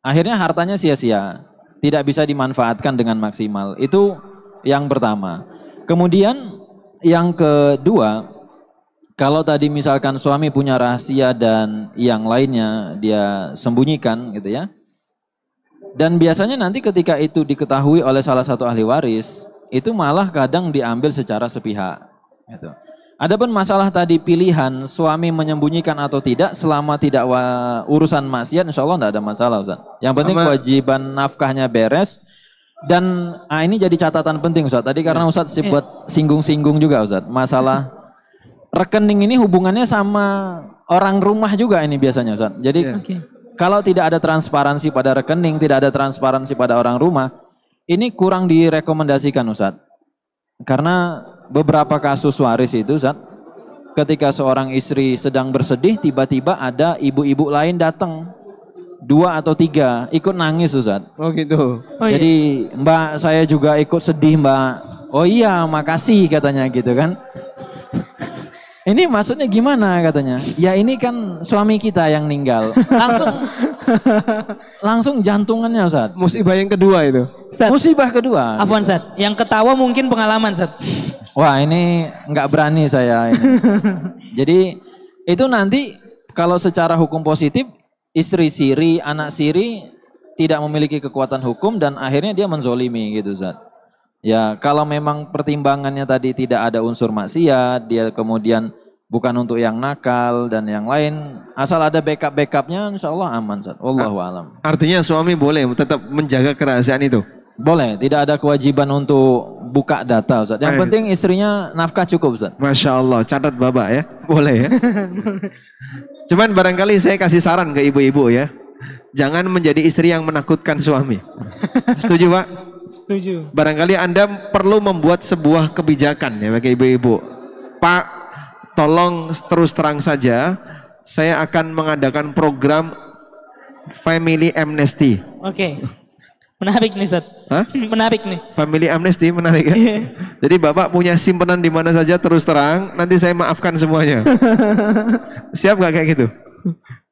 C: Akhirnya hartanya sia-sia, tidak bisa dimanfaatkan dengan maksimal. Itu yang pertama. Kemudian yang kedua, kalau tadi misalkan suami punya rahasia dan yang lainnya dia sembunyikan gitu ya. Dan biasanya nanti ketika itu diketahui oleh salah satu ahli waris, itu malah kadang diambil secara sepihak gitu. Adapun masalah tadi pilihan suami menyembunyikan atau tidak, selama tidak urusan maksiat, insya Allah tidak ada masalah Ustaz. Yang penting kewajiban nafkahnya beres. Dan ini jadi catatan penting Ustaz. Tadi karena Ustaz buat singgung-singgung juga Ustaz, masalah rekening ini hubungannya sama orang rumah juga ini biasanya Ustaz. Jadi kalau tidak ada transparansi pada rekening, tidak ada transparansi pada orang rumah, ini kurang direkomendasikan Ustaz. Karena beberapa kasus waris itu Ustaz, ketika seorang istri sedang bersedih, tiba-tiba ada ibu-ibu lain datang, 2 atau 3 ikut nangis Ustaz.
B: Oh gitu.
C: Jadi Mbak saya juga ikut sedih Mbak. Oh iya makasih katanya gitu kan. Ini maksudnya gimana katanya? Ya ini kan suami kita yang meninggal. Langsung jantungannya Ustaz.
B: Musibah yang kedua itu.
A: Ustaz,
C: Musibah kedua.
A: afwan Ustaz, yang ketawa mungkin pengalaman Ustaz.
C: Wah ini nggak berani saya ini. Jadi itu nanti kalau secara hukum positif, istri siri, anak siri tidak memiliki kekuatan hukum dan akhirnya dia menzolimi gitu Ustaz. Ya kalau memang pertimbangannya tadi tidak ada unsur maksiat, dia kemudian bukan untuk yang nakal dan yang lain, asal ada backupnya insya Allah aman Ustaz. Wallahu alam.
B: Artinya suami boleh tetap menjaga kerahasiaan itu?
C: Boleh, tidak ada kewajiban untuk buka data Ustaz. Yang penting istrinya nafkah cukup Ustaz.
B: Masya Allah, catat Bapak ya, boleh ya. Cuman barangkali saya kasih saran ke ibu-ibu ya, jangan menjadi istri yang menakutkan suami. Setuju Pak?
A: Setuju.
B: Barangkali Anda perlu membuat sebuah kebijakan ya bagi ibu-ibu. Pak, tolong terus terang saja, saya akan mengadakan program Family Amnesty.
A: Oke. Menarik nih Ustaz.
B: Hah?
A: Menarik nih.
B: Family Amnesty menarik ya. Jadi Bapak punya simpanan di mana saja terus terang, nanti saya maafkan semuanya. Siap nggak kayak gitu?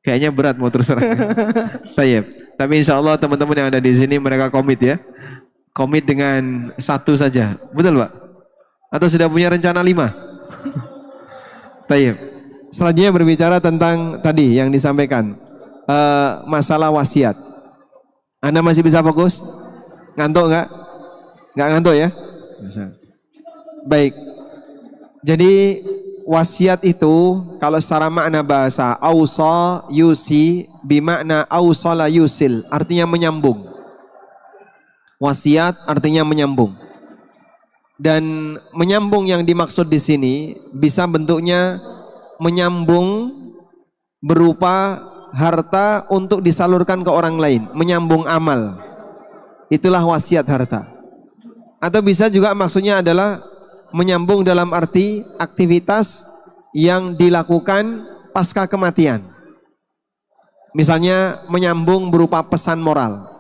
B: Kayaknya berat mau terus terang. Tayyib. Tapi insya Allah teman-teman yang ada di sini mereka komit ya. Komit dengan 1 saja. Betul Pak? Atau sudah punya rencana 5? Tayyib. Selanjutnya berbicara tentang tadi yang disampaikan. Masalah wasiat. Anda masih bisa fokus? Ngantuk nggak? Nggak ngantuk ya? Baik. Jadi wasiat itu kalau secara makna bahasa ausa yusi bimakna ausala yusil, artinya menyambung. Wasiat artinya menyambung. Dan menyambung yang dimaksud di sini bisa bentuknya menyambung berupa harta untuk disalurkan ke orang lain, menyambung amal. Itulah wasiat harta. Atau bisa juga maksudnya adalah menyambung dalam arti aktivitas yang dilakukan pasca kematian. Misalnya menyambung berupa pesan moral.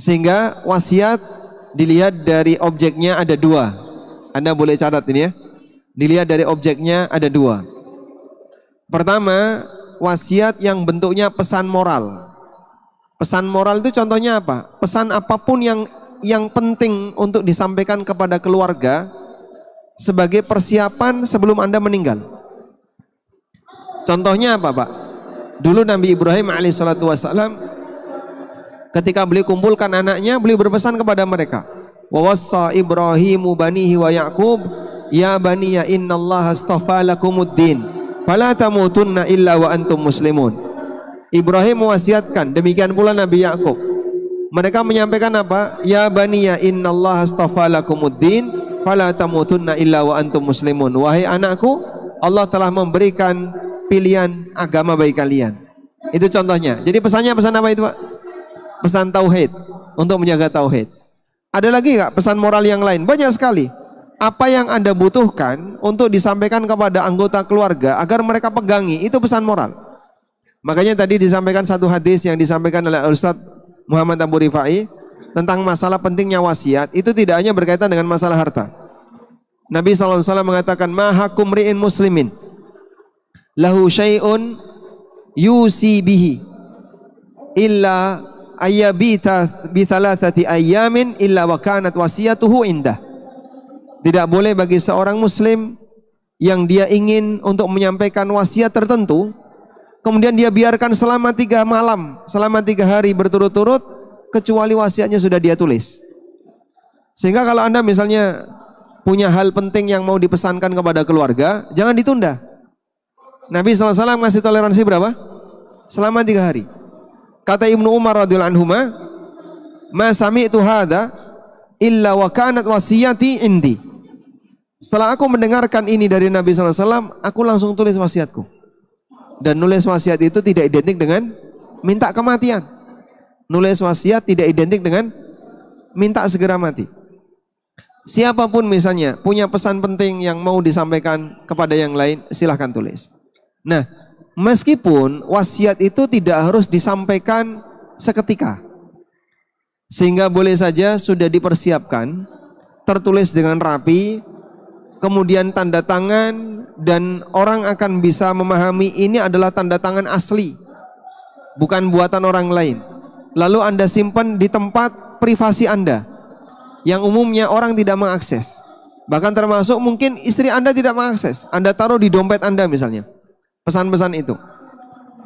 B: Sehingga wasiat dilihat dari objeknya ada 2. Anda boleh catat ini ya. Dilihat dari objeknya ada 2. Pertama, wasiat yang bentuknya pesan moral. Pesan moral itu contohnya apa? Pesan apapun yang penting untuk disampaikan kepada keluarga sebagai persiapan sebelum Anda meninggal. Contohnya apa Pak? Dulu Nabi Ibrahim alaihissalatu wassalam ketika beliau kumpulkan anaknya, beliau berpesan kepada mereka. Wa wassa Ibrahimu banihi wa Yaqub ya baniya innallaha astafa lakumuddin fala tamutunna illa wa antum muslimun. Ibrahim mewasiatkan, demikian pula Nabi Yaqub. Mereka menyampaikan apa? Ya baniya innallaha astafa lakumuddin fala tamutunna illa wa antum muslimun. Wahai anakku, Allah telah memberikan pilihan agama bagi kalian. Itu contohnya. Jadi pesannya pesan apa itu Pak? Pesan tauhid, untuk menjaga tauhid. Ada lagi nggak pesan moral yang lain? Banyak sekali. Apa yang Anda butuhkan untuk disampaikan kepada anggota keluarga agar mereka pegangi, itu pesan moral. Makanya tadi disampaikan satu hadis yang disampaikan oleh Ustaz Muhammad Abu Rifai tentang masalah pentingnya wasiat. Itu tidak hanya berkaitan dengan masalah harta. Nabi SAW mengatakan, ma hakum ri'in muslimin lahu syai'un yusi bihi illa ayyabita bi thalathati ayyamin illa wa kanat wasiyatuhu indah. Tidak boleh bagi seorang muslim yang dia ingin untuk menyampaikan wasiat tertentu, kemudian dia biarkan selama 3 malam, selama 3 hari berturut-turut, kecuali wasiatnya sudah dia tulis. Sehingga kalau Anda misalnya punya hal penting yang mau dipesankan kepada keluarga, jangan ditunda. Nabi SAW ngasih toleransi berapa? Selama 3 hari. Kata Ibnu Umar radhiyallahu anhu, "Ma sami'tu hadza illa wa kanat wasiyati indi." Setelah aku mendengarkan ini dari Nabi sallallahu alaihi wasallam, aku langsung tulis wasiatku. Dan nulis wasiat itu tidak identik dengan minta kematian. Nulis wasiat tidak identik dengan minta segera mati. Siapapun misalnya punya pesan penting yang mau disampaikan kepada yang lain, silahkan tulis. Nah, meskipun wasiat itu tidak harus disampaikan seketika, sehingga boleh saja sudah dipersiapkan, tertulis dengan rapi, kemudian tanda tangan, dan orang akan bisa memahami ini adalah tanda tangan asli, bukan buatan orang lain. Lalu Anda simpan di tempat privasi Anda yang umumnya orang tidak mengakses. Bahkan termasuk mungkin istri Anda tidak mengakses. Anda taruh di dompet Anda misalnya, pesan-pesan itu.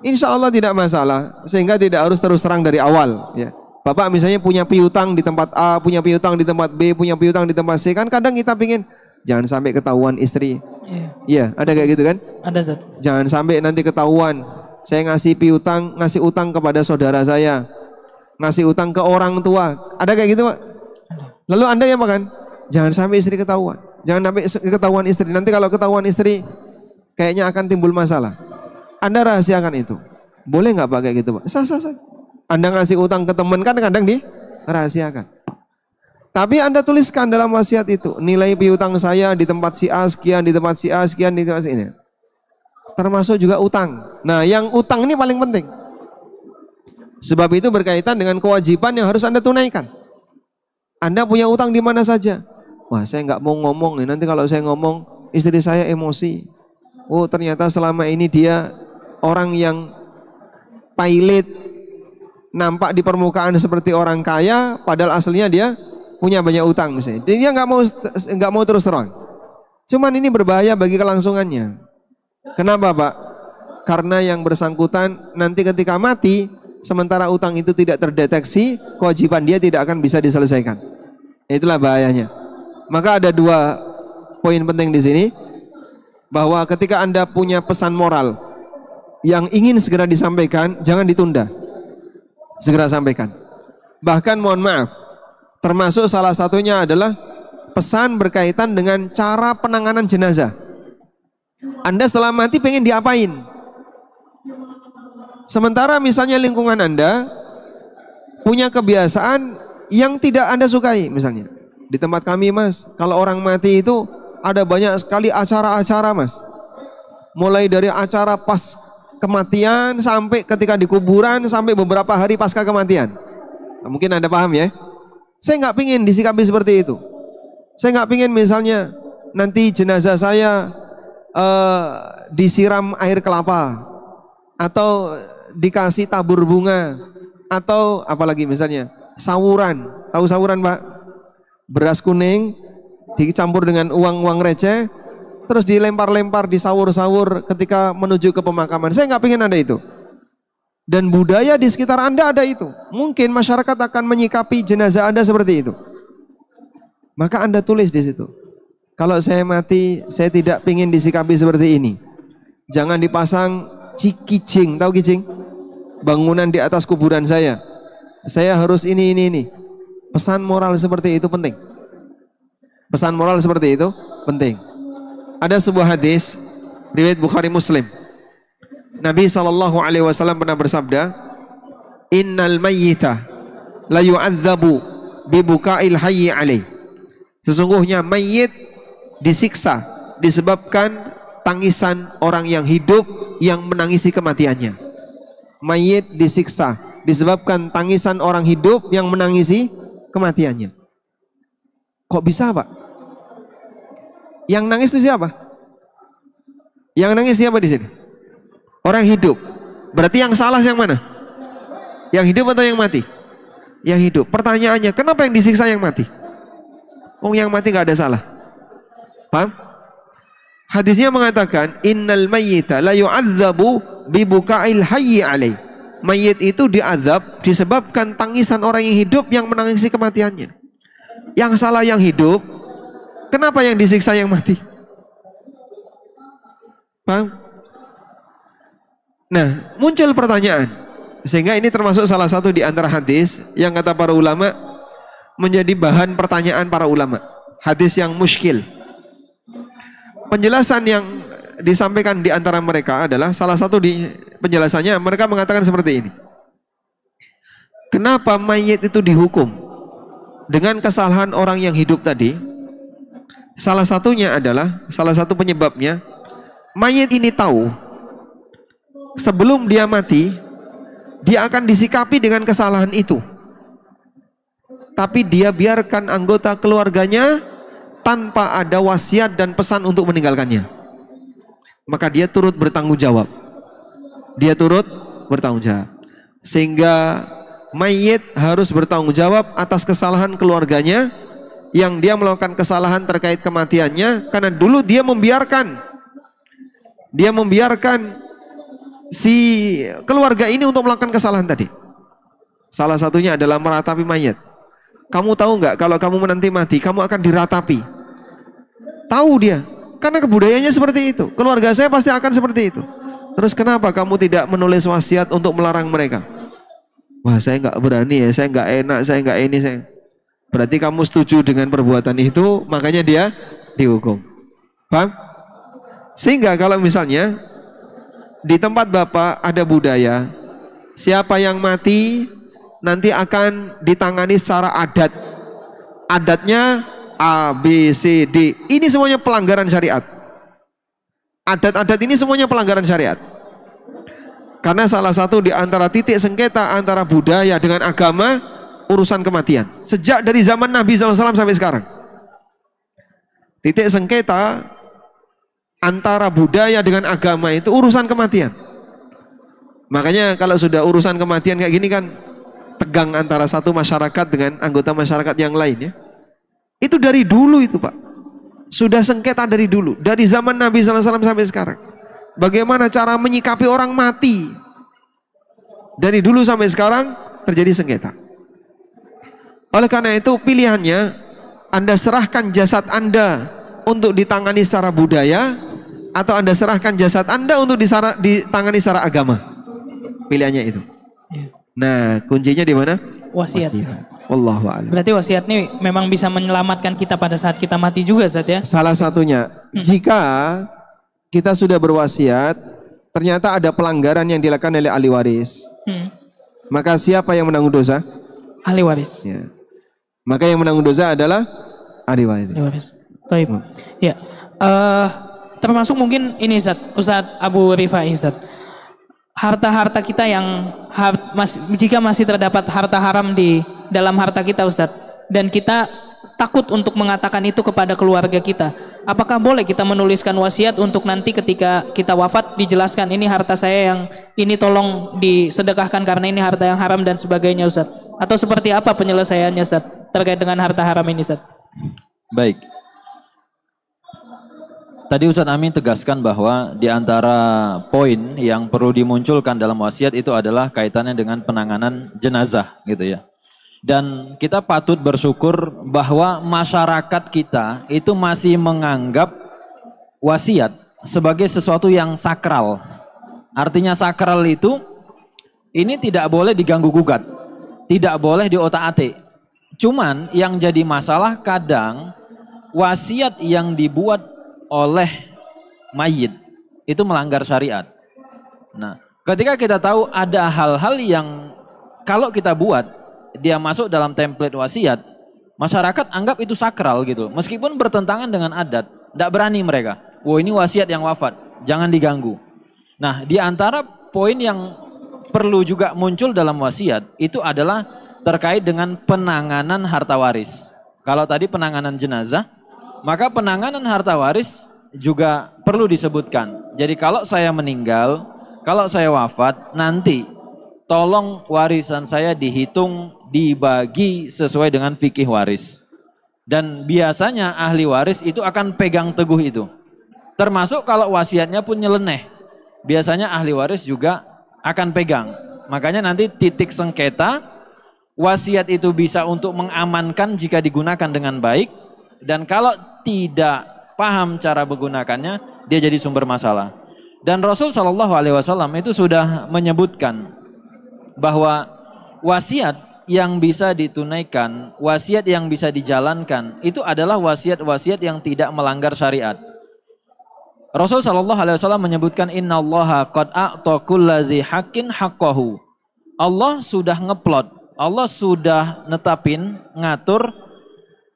B: Insya Allah tidak masalah, sehingga tidak harus terus terang dari awal ya. Bapak misalnya punya piutang di tempat A, punya piutang di tempat B, punya piutang di tempat C. Kan kadang kita pingin jangan sampai ketahuan istri. Iya, ada kayak gitu kan?
A: Ada, Zat.
B: Jangan sampai nanti ketahuan saya ngasih piutang, ngasih utang kepada saudara saya, ngasih utang ke orang tua. Ada kayak gitu, Pak? Lalu Anda yang makan, jangan sampai istri ketahuan. Jangan sampai ketahuan istri. Nanti kalau ketahuan istri, kayaknya akan timbul masalah. Anda rahasiakan itu. Boleh nggak Pak kayak gitu, Pak? Sah. Anda ngasih utang ke teman kan kadang dirahasiakan. Tapi Anda tuliskan dalam wasiat itu, nilai piutang saya di tempat si A sekian, di tempat si A sekian, di tempat si ini. Termasuk juga utang. Nah, yang utang ini paling penting. Sebab itu berkaitan dengan kewajiban yang harus Anda tunaikan. Anda punya utang di mana saja. Wah, saya nggak mau ngomong nih. Nanti kalau saya ngomong, istri saya emosi. Oh, ternyata selama ini dia orang yang pailit, nampak di permukaan seperti orang kaya, padahal aslinya dia punya banyak utang misalnya. Dia nggak mau terus terang. Cuman ini berbahaya bagi kelangsungannya. Kenapa, Pak? Karena yang bersangkutan nanti ketika mati, sementara utang itu tidak terdeteksi, kewajiban dia tidak akan bisa diselesaikan. Itulah bahayanya. Maka ada dua poin penting di sini, bahwa ketika Anda punya pesan moral yang ingin segera disampaikan, jangan ditunda. Segera sampaikan. Bahkan mohon maaf, termasuk salah satunya adalah pesan berkaitan dengan cara penanganan jenazah. Anda setelah mati pengen diapain? Sementara misalnya lingkungan Anda punya kebiasaan yang tidak Anda sukai. Misalnya di tempat kami, Mas, kalau orang mati itu ada banyak sekali acara-acara, Mas. Mulai dari acara pas kematian sampai ketika di kuburan, sampai beberapa hari pasca kematian. Nah, mungkin Anda paham ya. Saya nggak pingin disikapi seperti itu. Saya nggak pingin misalnya nanti jenazah saya disiram air kelapa, atau dikasih tabur bunga, atau apalagi misalnya sawuran. Tahu sawuran, Pak? Beras kuning dicampur dengan uang receh, terus dilempar-lempar, disawur-sawur ketika menuju ke pemakaman. Saya nggak pengen ada itu. Dan budaya di sekitar Anda ada itu. Mungkin masyarakat akan menyikapi jenazah Anda seperti itu. Maka Anda tulis di situ. Kalau saya mati, saya tidak pengen disikapi seperti ini. Jangan dipasang kijing, tahu kijing? Bangunan di atas kuburan saya. Saya harus ini. Pesan moral seperti itu penting. Pesan moral seperti itu penting. Ada sebuah hadis riwayat Bukhari Muslim. Nabi SAW pernah bersabda, Innal mayyita la yu'adzabu bibuka'il hayyi alaih. Sesungguhnya mayit disiksa disebabkan tangisan orang yang hidup yang menangisi kematiannya. Mayit disiksa disebabkan tangisan orang hidup yang menangisi kematiannya. Kok bisa, Pak? Yang nangis itu siapa? Yang nangis siapa di sini? Orang hidup. Berarti yang salah yang mana? Yang hidup atau yang mati? Yang hidup. Pertanyaannya, kenapa yang disiksa yang mati? Yang mati nggak ada salah. Paham? Hadisnya mengatakan, Innal mayyita la yu'adzabu bibuka'il hayyi alaih. Mayit itu diazab disebabkan tangisan orang yang hidup yang menangisi kematiannya. Yang salah yang hidup, kenapa yang disiksa yang mati? Paham? Nah, muncul pertanyaan. Sehingga ini termasuk salah satu di antara hadis yang kata para ulama menjadi bahan pertanyaan para ulama. Hadis yang muskil. Penjelasan yang disampaikan di antara mereka adalah salah satu di penjelasannya mereka mengatakan seperti ini. Kenapa mayit itu dihukum dengan kesalahan orang yang hidup tadi? Salah satunya adalah, salah satu penyebabnya, mayit ini tahu sebelum dia mati dia akan disikapi dengan kesalahan itu. Tapi dia biarkan anggota keluarganya tanpa ada wasiat dan pesan untuk meninggalkannya. Maka dia turut bertanggung jawab. Dia turut bertanggung jawab. Sehingga mayit harus bertanggung jawab atas kesalahan keluarganya yang dia melakukan kesalahan terkait kematiannya karena dulu dia membiarkan si keluarga ini untuk melakukan kesalahan tadi. Salah satunya adalah meratapi mayit. Kamu tahu nggak kalau kamu nanti mati kamu akan diratapi? Tahu dia, karena kebudayaannya seperti itu. Keluarga saya pasti akan seperti itu. Terus kenapa kamu tidak menulis wasiat untuk melarang mereka? Wah, saya nggak berani ya, saya nggak enak, saya nggak ini, saya. Berarti kamu setuju dengan perbuatan itu, makanya dia dihukum. Paham? Sehingga kalau misalnya di tempat Bapak ada budaya, siapa yang mati nanti akan ditangani secara adat. Adatnya A, B, C, D. Ini semuanya pelanggaran syariat. Adat-adat ini semuanya pelanggaran syariat. Karena salah satu di antara titik sengketa antara budaya dengan agama, urusan kematian. Sejak dari zaman Nabi SAW sampai sekarang. Titik sengketa antara budaya dengan agama itu urusan kematian. Makanya kalau sudah urusan kematian kayak gini kan, tegang antara satu masyarakat dengan anggota masyarakat yang lain ya. Itu dari dulu itu Pak. Sudah sengketa dari dulu. Dari zaman Nabi SAW sampai sekarang. Bagaimana cara menyikapi orang mati. Dari dulu sampai sekarang terjadi sengketa. Oleh karena itu pilihannya, Anda serahkan jasad Anda untuk ditangani secara budaya, atau Anda serahkan jasad Anda untuk ditangani secara agama. Pilihannya itu. Nah, kuncinya di mana?
A: Wasiat.
B: Wallahu a'lam.
A: Berarti wasiat ini memang bisa menyelamatkan kita pada saat kita mati juga, Ustaz ya?
B: Salah satunya, jika kita sudah berwasiat, ternyata ada pelanggaran yang dilakukan oleh ahli waris, maka siapa yang menanggung dosa?
A: Ahli waris.
B: Ya. Maka yang menanggung dosa adalah ahli waris.
A: Ahli waris. Baik. Ya. Termasuk mungkin ini Ustaz Abu Rifai, Ustaz. Harta-harta kita yang jika masih terdapat harta haram di dalam harta kita, Ustadz, dan kita takut untuk mengatakan itu kepada keluarga kita, apakah boleh kita menuliskan wasiat untuk nanti ketika kita wafat dijelaskan ini harta saya yang ini tolong disedekahkan karena ini harta yang haram dan sebagainya, Ustadz? Atau seperti apa penyelesaiannya, Ustadz, terkait dengan harta haram ini, Ustadz?
C: Baik. Tadi Ustadz Amin tegaskan bahwa di antara poin yang perlu dimunculkan dalam wasiat itu adalah kaitannya dengan penanganan jenazah gitu ya. Dan kita patut bersyukur bahwa masyarakat kita itu masih menganggap wasiat sebagai sesuatu yang sakral. Artinya sakral itu ini tidak boleh diganggu gugat, tidak boleh diotak-atik. Cuman yang jadi masalah kadang wasiat yang dibuat oleh mayit itu melanggar syariat. Nah, ketika kita tahu ada hal-hal yang kalau kita buat dia masuk dalam template wasiat, masyarakat anggap itu sakral gitu. Meskipun bertentangan dengan adat, tidak berani mereka. Wah, ini wasiat yang wafat, jangan diganggu. Nah, di antara poin yang perlu juga muncul dalam wasiat itu adalah terkait dengan penanganan harta waris. Kalau tadi penanganan jenazah, maka penanganan harta waris juga perlu disebutkan. Jadi kalau saya meninggal, kalau saya wafat, nanti tolong warisan saya dihitung, dibagi sesuai dengan fikih waris. Dan biasanya ahli waris itu akan pegang teguh itu. Termasuk kalau wasiatnya pun nyeleneh, biasanya ahli waris juga akan pegang. Makanya nanti titik sengketa, wasiat itu bisa untuk mengamankan jika digunakan dengan baik. Dan kalau tidak paham cara menggunakannya, dia jadi sumber masalah. Dan Rasul SAW itu sudah menyebutkan bahwa wasiat yang bisa ditunaikan, wasiat yang bisa dijalankan, itu adalah wasiat-wasiat yang tidak melanggar syariat. Rasul sallallahu alaihi wasallam menyebutkan innallaha qad a'ta kulladzi haqqin haqqahu. Allah sudah ngeplot, Allah sudah netapin, ngatur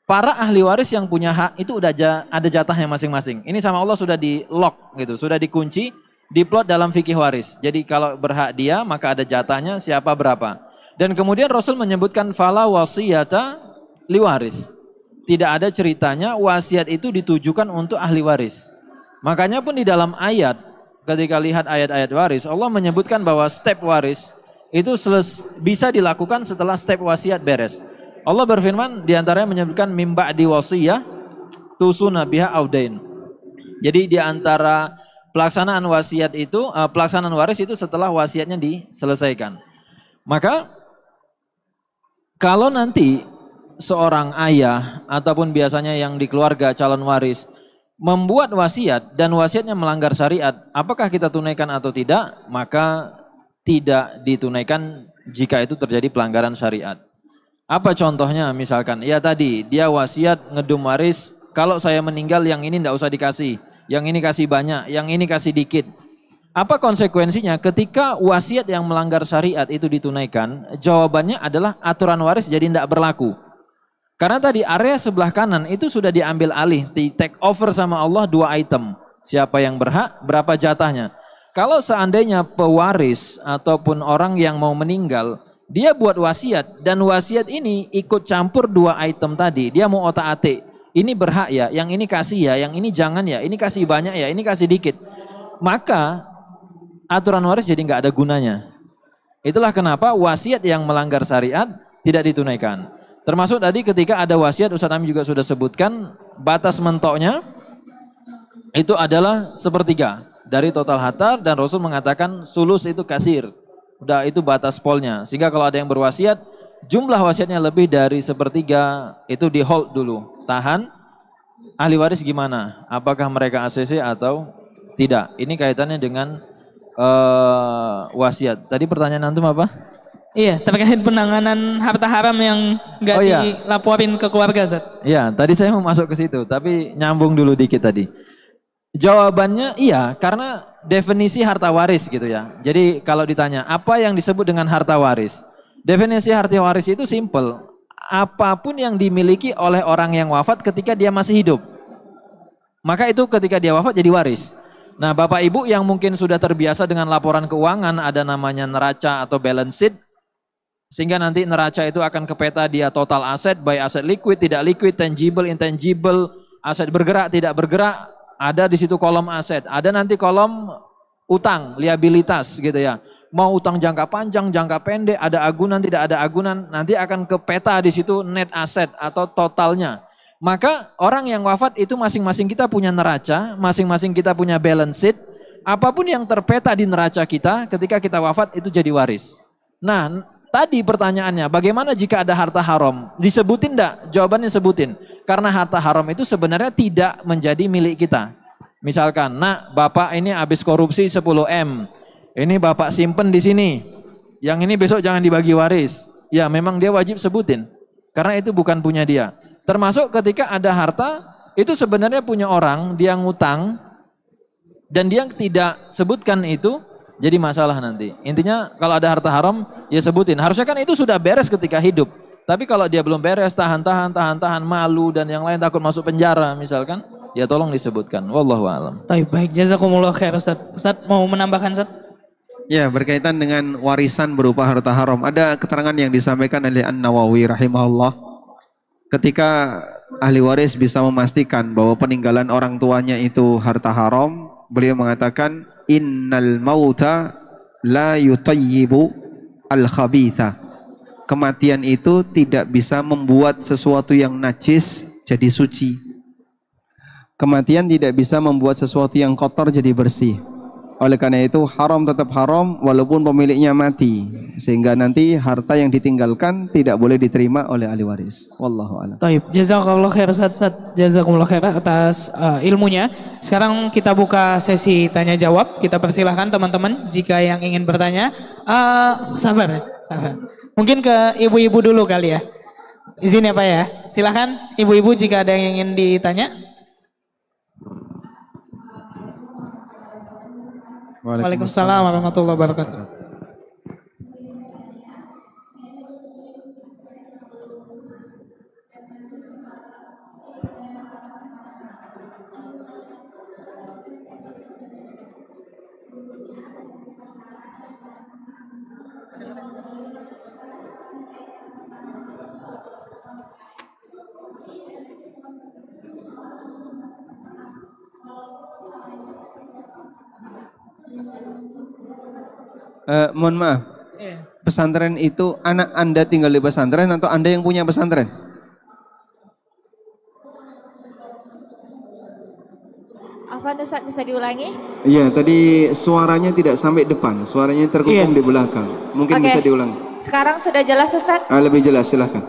C: para ahli waris yang punya hak itu udah ada jatahnya masing-masing. Ini sama Allah sudah di lock gitu, sudah dikunci, diplot dalam fikih waris. Jadi kalau berhak dia maka ada jatahnya siapa berapa. Dan kemudian Rasul menyebutkan fala wasiyata liwaris. Tidak ada ceritanya wasiat itu ditujukan untuk ahli waris. Makanya pun di dalam ayat, ketika lihat ayat-ayat waris, Allah menyebutkan bahwa step waris itu bisa dilakukan setelah step wasiat beres. Allah berfirman diantaranya menyebutkan mim ba'di wasiyah tusuna biha audain. Jadi diantara pelaksanaan wasiat itu, pelaksanaan waris itu setelah wasiatnya diselesaikan. Maka kalau nanti seorang ayah ataupun biasanya yang di keluarga calon waris membuat wasiat dan wasiatnya melanggar syariat, apakah kita tunaikan atau tidak? Maka tidak ditunaikan jika itu terjadi pelanggaran syariat. Apa contohnya? Misalkan, ya tadi dia wasiat ngedum waris, kalau saya meninggal yang ini tidak usah dikasih, yang ini kasih banyak, yang ini kasih dikit. Apa konsekuensinya ketika wasiat yang melanggar syariat itu ditunaikan? Jawabannya adalah aturan waris jadi tidak berlaku. Karena tadi area sebelah kanan itu sudah diambil alih, di take over sama Allah 2 item. Siapa yang berhak, berapa jatahnya. Kalau seandainya pewaris ataupun orang yang mau meninggal, dia buat wasiat dan wasiat ini ikut campur 2 item tadi. Dia mau otak-atik, ini berhak ya, yang ini kasih ya, yang ini jangan ya, ini kasih banyak ya, ini kasih dikit. Maka aturan waris jadi nggak ada gunanya. Itulah kenapa wasiat yang melanggar syariat tidak ditunaikan. Termasuk tadi ketika ada wasiat, Ustaz Amin juga sudah sebutkan, batas mentoknya itu adalah 1/3 dari total harta dan Rasul mengatakan sulus itu kasir. Udah itu batas polnya. Sehingga kalau ada yang berwasiat, jumlah wasiatnya lebih dari 1/3 itu di hold dulu. Tahan, ahli waris gimana? Apakah mereka ACC atau tidak? Ini kaitannya dengan wasiat. Tadi pertanyaan antum apa?
A: Iya, terkait penanganan harta haram yang nggak dilaporin ke keluarga, Ustaz.
C: Iya, tadi saya mau masuk ke situ, tapi nyambung dulu dikit tadi. Jawabannya iya, karena definisi harta waris gitu ya. Jadi kalau ditanya, apa yang disebut dengan harta waris? Definisi harta waris itu simple. Apapun yang dimiliki oleh orang yang wafat ketika dia masih hidup. Maka itu ketika dia wafat jadi waris. Nah, Bapak Ibu yang mungkin sudah terbiasa dengan laporan keuangan, ada namanya neraca atau balance sheet. Sehingga nanti neraca itu akan kepeta dia total aset, baik aset liquid, tidak liquid, tangible, intangible, aset bergerak, tidak bergerak, ada di situ kolom aset, ada nanti kolom utang, liabilitas gitu ya. Mau utang jangka panjang, jangka pendek, ada agunan, tidak ada agunan, nanti akan kepeta di situ net aset atau totalnya. Maka orang yang wafat itu masing-masing kita punya neraca, masing-masing kita punya balance sheet, apapun yang terpeta di neraca kita ketika kita wafat itu jadi waris. Nah, tadi pertanyaannya, bagaimana jika ada harta haram? Disebutin enggak? Jawabannya sebutin. Karena harta haram itu sebenarnya tidak menjadi milik kita. Misalkan, nak, bapak ini habis korupsi 10 M. Ini bapak simpen di sini. Yang ini besok jangan dibagi waris. Ya, memang dia wajib sebutin. Karena itu bukan punya dia. Termasuk ketika ada harta, itu sebenarnya punya orang, dia ngutang, dan dia tidak sebutkan itu, jadi masalah nanti. Intinya kalau ada harta haram, ya sebutin. Harusnya kan itu sudah beres ketika hidup. Tapi kalau dia belum beres, tahan, malu dan yang lain takut masuk penjara misalkan, ya tolong disebutkan. Wallahu a'lam.
A: Baik, jazakumullah khair Ustaz. Ustaz mau menambahkan Ustaz?
B: Ya, berkaitan dengan warisan berupa harta haram. Ada keterangan yang disampaikan oleh An-Nawawi rahimahullah. Ketika ahli waris bisa memastikan bahwa peninggalan orang tuanya itu harta haram, beliau mengatakan innal mauta la yutayyibu al-khabitha. Kematian itu tidak bisa membuat sesuatu yang najis jadi suci. Kematian tidak bisa membuat sesuatu yang kotor jadi bersih. Oleh karena itu haram tetap haram walaupun pemiliknya mati, sehingga nanti harta yang ditinggalkan tidak boleh diterima oleh ahli waris. Wallahu a'lam.
A: Baik, jazakallahu khair Ustaz. Jazakumullah khair atas ilmunya. Sekarang kita buka sesi tanya jawab. Kita persilahkan teman-teman jika yang ingin bertanya. Sabar. Mungkin ke ibu-ibu dulu kali ya. Izin ya Pak ya. Silahkan ibu-ibu jika ada yang ingin ditanya. Waalaikumsalam warahmatullahi wabarakatuh.
B: Mohon maaf, pesantren itu anak Anda tinggal di pesantren atau Anda yang punya pesantren?
D: Afwan Ustaz, bisa diulangi?
B: Iya, tadi suaranya tidak sampai depan, suaranya terkungkung di belakang. Mungkin bisa diulangi.
D: Sekarang sudah jelas Ustaz?
B: Lebih jelas, silahkan.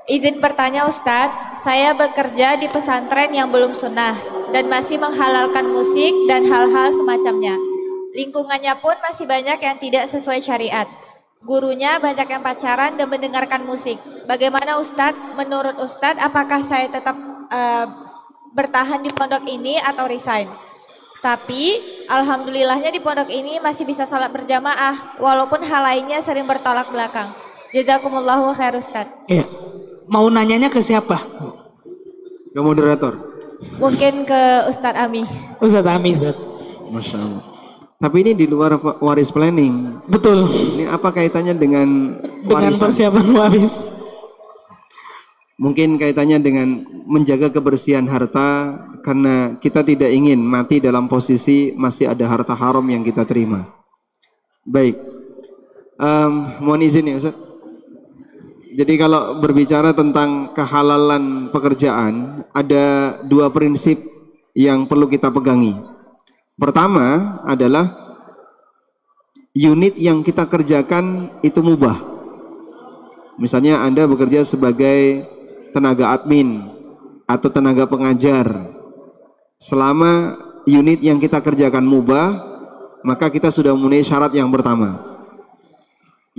D: Izin bertanya Ustadz, saya bekerja di pesantren yang belum sunnah dan masih menghalalkan musik dan hal-hal semacamnya. Lingkungannya pun masih banyak yang tidak sesuai syariat. Gurunya banyak yang pacaran dan mendengarkan musik. Bagaimana Ustadz? Menurut Ustadz, apakah saya tetap bertahan di pondok ini atau resign? Tapi alhamdulillahnya di pondok ini masih bisa sholat berjamaah, walaupun hal lainnya sering bertolak belakang. Jazakumullahu khair Ustadz.
A: Iya. Mau nanyanya ke siapa?
B: Ke moderator.
D: Mungkin ke Ustadz Ami.
A: Ustadz Ami, Ustadz.
B: Masya Allah. Tapi ini di luar waris planning.
A: Betul.
B: Ini apa kaitannya dengan warisan?
A: Persiapan waris.
B: Mungkin kaitannya dengan menjaga kebersihan harta, karena kita tidak ingin mati dalam posisi masih ada harta haram yang kita terima. Baik, mohon izin ya Ustaz. Jadi kalau berbicara tentang kehalalan pekerjaan, ada dua prinsip yang perlu kita pegangi. Pertama adalah unit yang kita kerjakan itu mubah. Misalnya Anda bekerja sebagai tenaga admin atau tenaga pengajar. Selama unit yang kita kerjakan mubah, maka kita sudah memenuhi syarat yang pertama.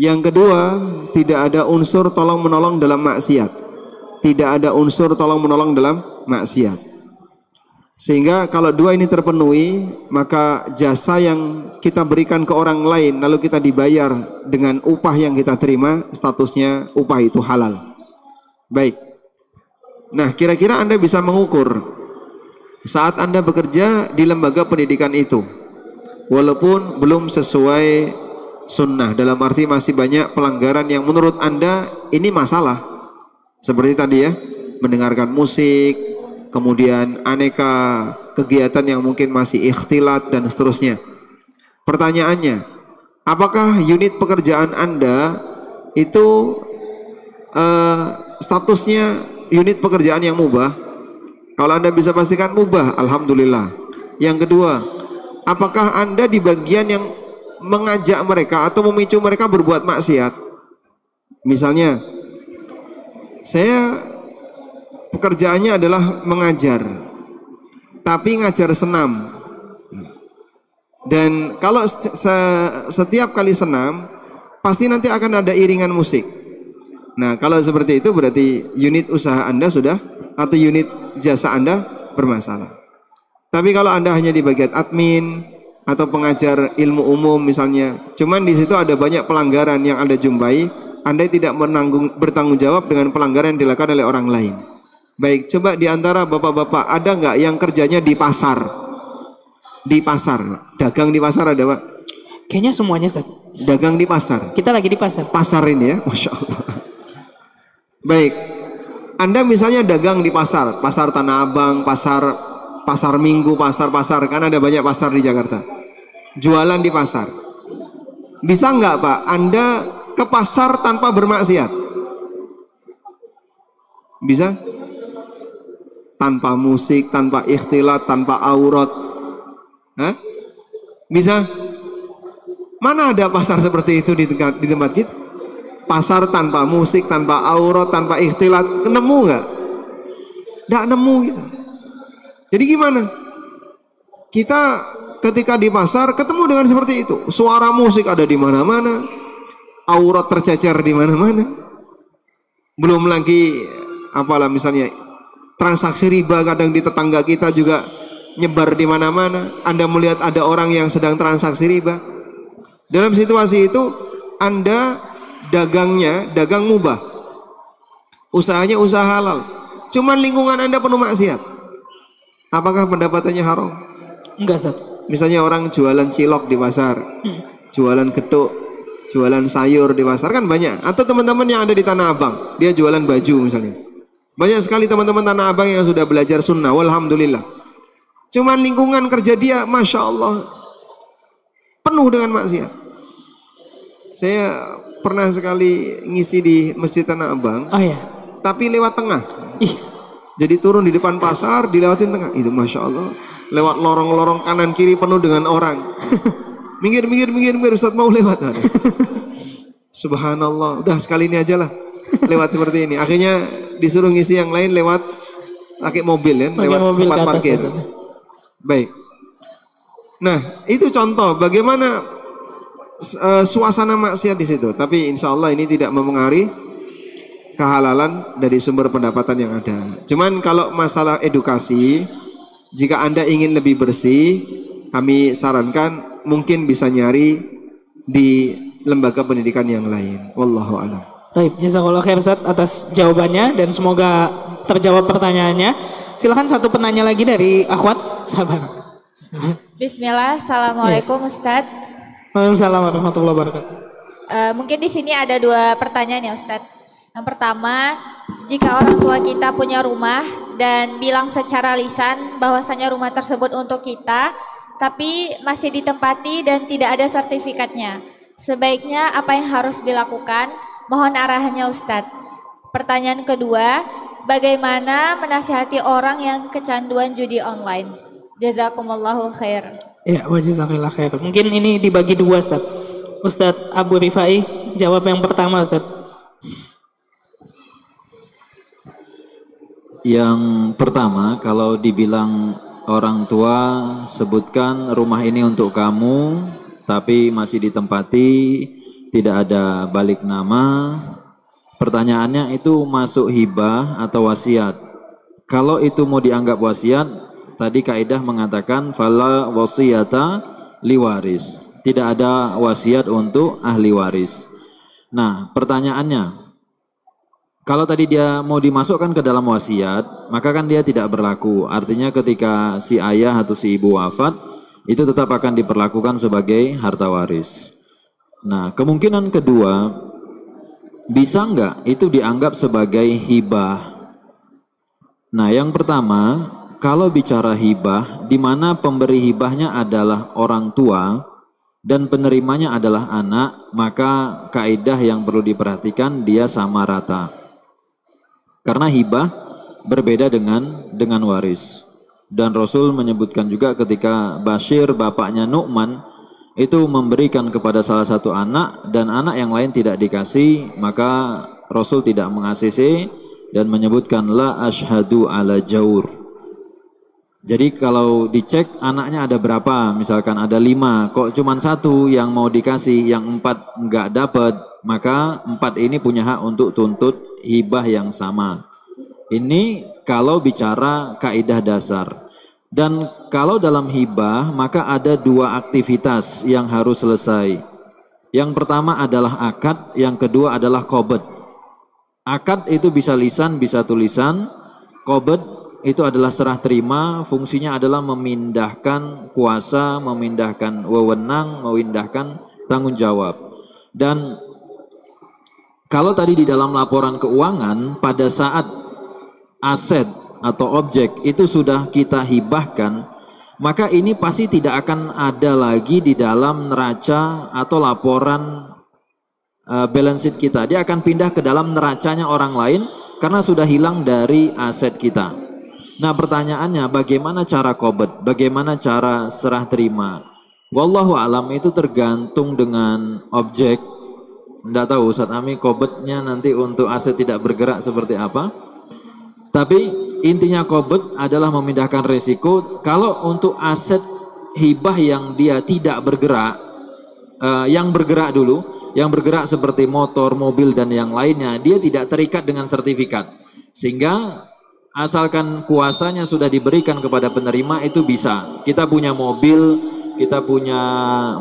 B: Yang kedua, tidak ada unsur tolong-menolong dalam maksiat. Tidak ada unsur tolong-menolong dalam maksiat. Sehingga kalau dua ini terpenuhi, maka jasa yang kita berikan ke orang lain lalu kita dibayar dengan upah yang kita terima, statusnya upah itu halal. Baik. Nah, kira-kira Anda bisa mengukur saat Anda bekerja di lembaga pendidikan itu, walaupun belum sesuai sunnah, dalam arti masih banyak pelanggaran yang menurut Anda ini masalah. Seperti tadi ya, mendengarkan musik, kemudian aneka kegiatan yang mungkin masih ikhtilat dan seterusnya. Pertanyaannya, apakah unit pekerjaan Anda itu statusnya unit pekerjaan yang mubah? Kalau Anda bisa pastikan mubah, alhamdulillah. Yang kedua, apakah Anda di bagian yang mengajak mereka atau memicu mereka berbuat maksiat? Misalnya, saya pekerjaannya adalah mengajar, tapi ngajar senam. Dan kalau setiap kali senam, pasti nanti akan ada iringan musik. Nah, kalau seperti itu berarti unit usaha Anda sudah, atau unit jasa Anda bermasalah. Tapi kalau Anda hanya di bagian admin atau pengajar ilmu umum misalnya, cuman di situ ada banyak pelanggaran yang Anda jumpai, Anda tidak bertanggung jawab dengan pelanggaran yang dilakukan oleh orang lain. Baik, coba di antara bapak-bapak ada nggak yang kerjanya di pasar? Di pasar, dagang di pasar ada Pak?
A: Kayaknya semuanya, Ustaz.
B: Dagang di pasar.
A: Kita lagi di pasar.
B: Pasar ini ya, Masya Allah. Baik, Anda misalnya dagang di pasar, pasar Tanah Abang, pasar Minggu, pasar kan ada banyak pasar di Jakarta. Jualan di pasar. Bisa nggak Pak, Anda ke pasar tanpa bermaksiat? Bisa? Tanpa musik, tanpa ikhtilat, tanpa aurat. Hah? Bisa? Mana ada pasar seperti itu di tempat kita? Pasar tanpa musik, tanpa aurat, tanpa ikhtilat, nemu nggak? Nggak nemu gitu. Jadi gimana? Kita ketika di pasar ketemu dengan seperti itu. Suara musik ada di mana-mana, aurat tercecer di mana-mana. Belum lagi apalah misalnya transaksi riba kadang di tetangga kita juga nyebar di mana-mana. Anda melihat ada orang yang sedang transaksi riba. Dalam situasi itu Anda dagangnya dagang mubah, usahanya usaha halal, cuman lingkungan Anda penuh maksiat. Apakah pendapatannya haram?
A: Enggak, Ustaz.
B: Misalnya orang jualan cilok di pasar, jualan getuk, jualan sayur di pasar kan banyak. Atau teman-teman yang ada di Tanah Abang, dia jualan baju misalnya. Banyak sekali teman-teman Tanah Abang yang sudah belajar sunnah, walhamdulillah. Cuman lingkungan kerja dia, Masya Allah, penuh dengan maksiat. Saya pernah sekali ngisi di Masjid Tanah Abang,
A: Oh ya.
B: tapi lewat tengah.
A: Ih,
B: Jadi turun di depan pasar, dilewatin tengah. Itu Masya Allah, lewat lorong-lorong kanan kiri penuh dengan orang. Minggir, Ustaz mau lewat. Subhanallah, udah sekali ini aja lah lewat seperti ini. Akhirnya disuruh ngisi yang lain lewat pakai mobil ya, lewat
A: mobil
B: tempat
A: ke atas,
B: parkir.
A: Ustaz.
B: Baik. Nah, itu contoh bagaimana suasana maksiat di situ. Tapi insya Allah ini tidak mempengaruhi kehalalan dari sumber pendapatan yang ada. Cuman kalau masalah edukasi, jika Anda ingin lebih bersih, kami sarankan mungkin bisa nyari di lembaga pendidikan yang lain. Wallahu a'lam.
A: Baik, jazakallahu khair Ustaz atas jawabannya dan semoga terjawab pertanyaannya. Silakan satu penanya lagi dari akhwat. Sabar.
D: Bismillah, Assalamualaikum Ustadz.
A: Waalaikumsalam warahmatullahi wabarakatuh.
D: Mungkin di sini ada 2 pertanyaan ya Ustadz. Yang pertama, jika orang tua kita punya rumah dan bilang secara lisan bahwasanya rumah tersebut untuk kita, tapi masih ditempati dan tidak ada sertifikatnya, sebaiknya apa yang harus dilakukan? Mohon arahannya Ustadz. Pertanyaan kedua, bagaimana menasihati orang yang kecanduan judi online? Jazakumullahu khair.
A: Ya, jazakallahu khair. Mungkin ini dibagi 2 Ustaz. Ustaz Abu Rifai jawab yang pertama Ustaz.
C: Yang pertama, kalau dibilang orang tua sebutkan rumah ini untuk kamu, tapi masih ditempati, tidak ada balik nama. Pertanyaannya itu masuk hibah atau wasiat. Kalau itu mau dianggap wasiat, tadi kaidah mengatakan fala wasiyata liwaris. Tidak ada wasiat untuk ahli waris. Nah, pertanyaannya, kalau tadi dia mau dimasukkan ke dalam wasiat, maka kan dia tidak berlaku. Artinya ketika si ayah atau si ibu wafat, itu tetap akan diperlakukan sebagai harta waris. Nah, kemungkinan kedua, bisa nggak itu dianggap sebagai hibah? Nah, yang pertama, kalau bicara hibah, di mana pemberi hibahnya adalah orang tua dan penerimanya adalah anak, maka kaidah yang perlu diperhatikan dia sama rata. Karena hibah berbeda dengan waris. Dan Rasul menyebutkan juga ketika Bashir bapaknya Nu'man itu memberikan kepada salah satu anak dan anak yang lain tidak dikasih, maka Rasul tidak meng-ACC dan menyebutkan la asyhadu ala jaur. Jadi kalau dicek anaknya ada berapa, misalkan ada 5, kok cuma 1 yang mau dikasih, yang 4 enggak dapat, maka 4 ini punya hak untuk tuntut hibah yang sama. Ini kalau bicara kaidah dasar. Dan kalau dalam hibah, maka ada 2 aktivitas yang harus selesai. Yang pertama adalah akad, yang kedua adalah qobed. Akad itu bisa lisan, bisa tulisan. Qobed itu adalah serah terima, fungsinya adalah memindahkan kuasa, memindahkan wewenang, memindahkan tanggung jawab. Dan kalau tadi di dalam laporan keuangan, pada saat aset atau objek itu sudah kita hibahkan, maka ini pasti tidak akan ada lagi di dalam neraca atau laporan balance sheet kita. Dia akan pindah ke dalam neracanya orang lain karena sudah hilang dari aset kita. Nah, pertanyaannya bagaimana cara qobed? Bagaimana cara serah terima? Wallahu alam, itu tergantung dengan objek. Tidak tahu Ustaz Ami qobednya nanti untuk aset tidak bergerak seperti apa. Tapi intinya qobed adalah memindahkan resiko. Kalau untuk aset hibah yang dia tidak bergerak, yang bergerak dulu, yang bergerak seperti motor, mobil dan yang lainnya, dia tidak terikat dengan sertifikat. Sehingga asalkan kuasanya sudah diberikan kepada penerima itu bisa. Kita punya mobil, kita punya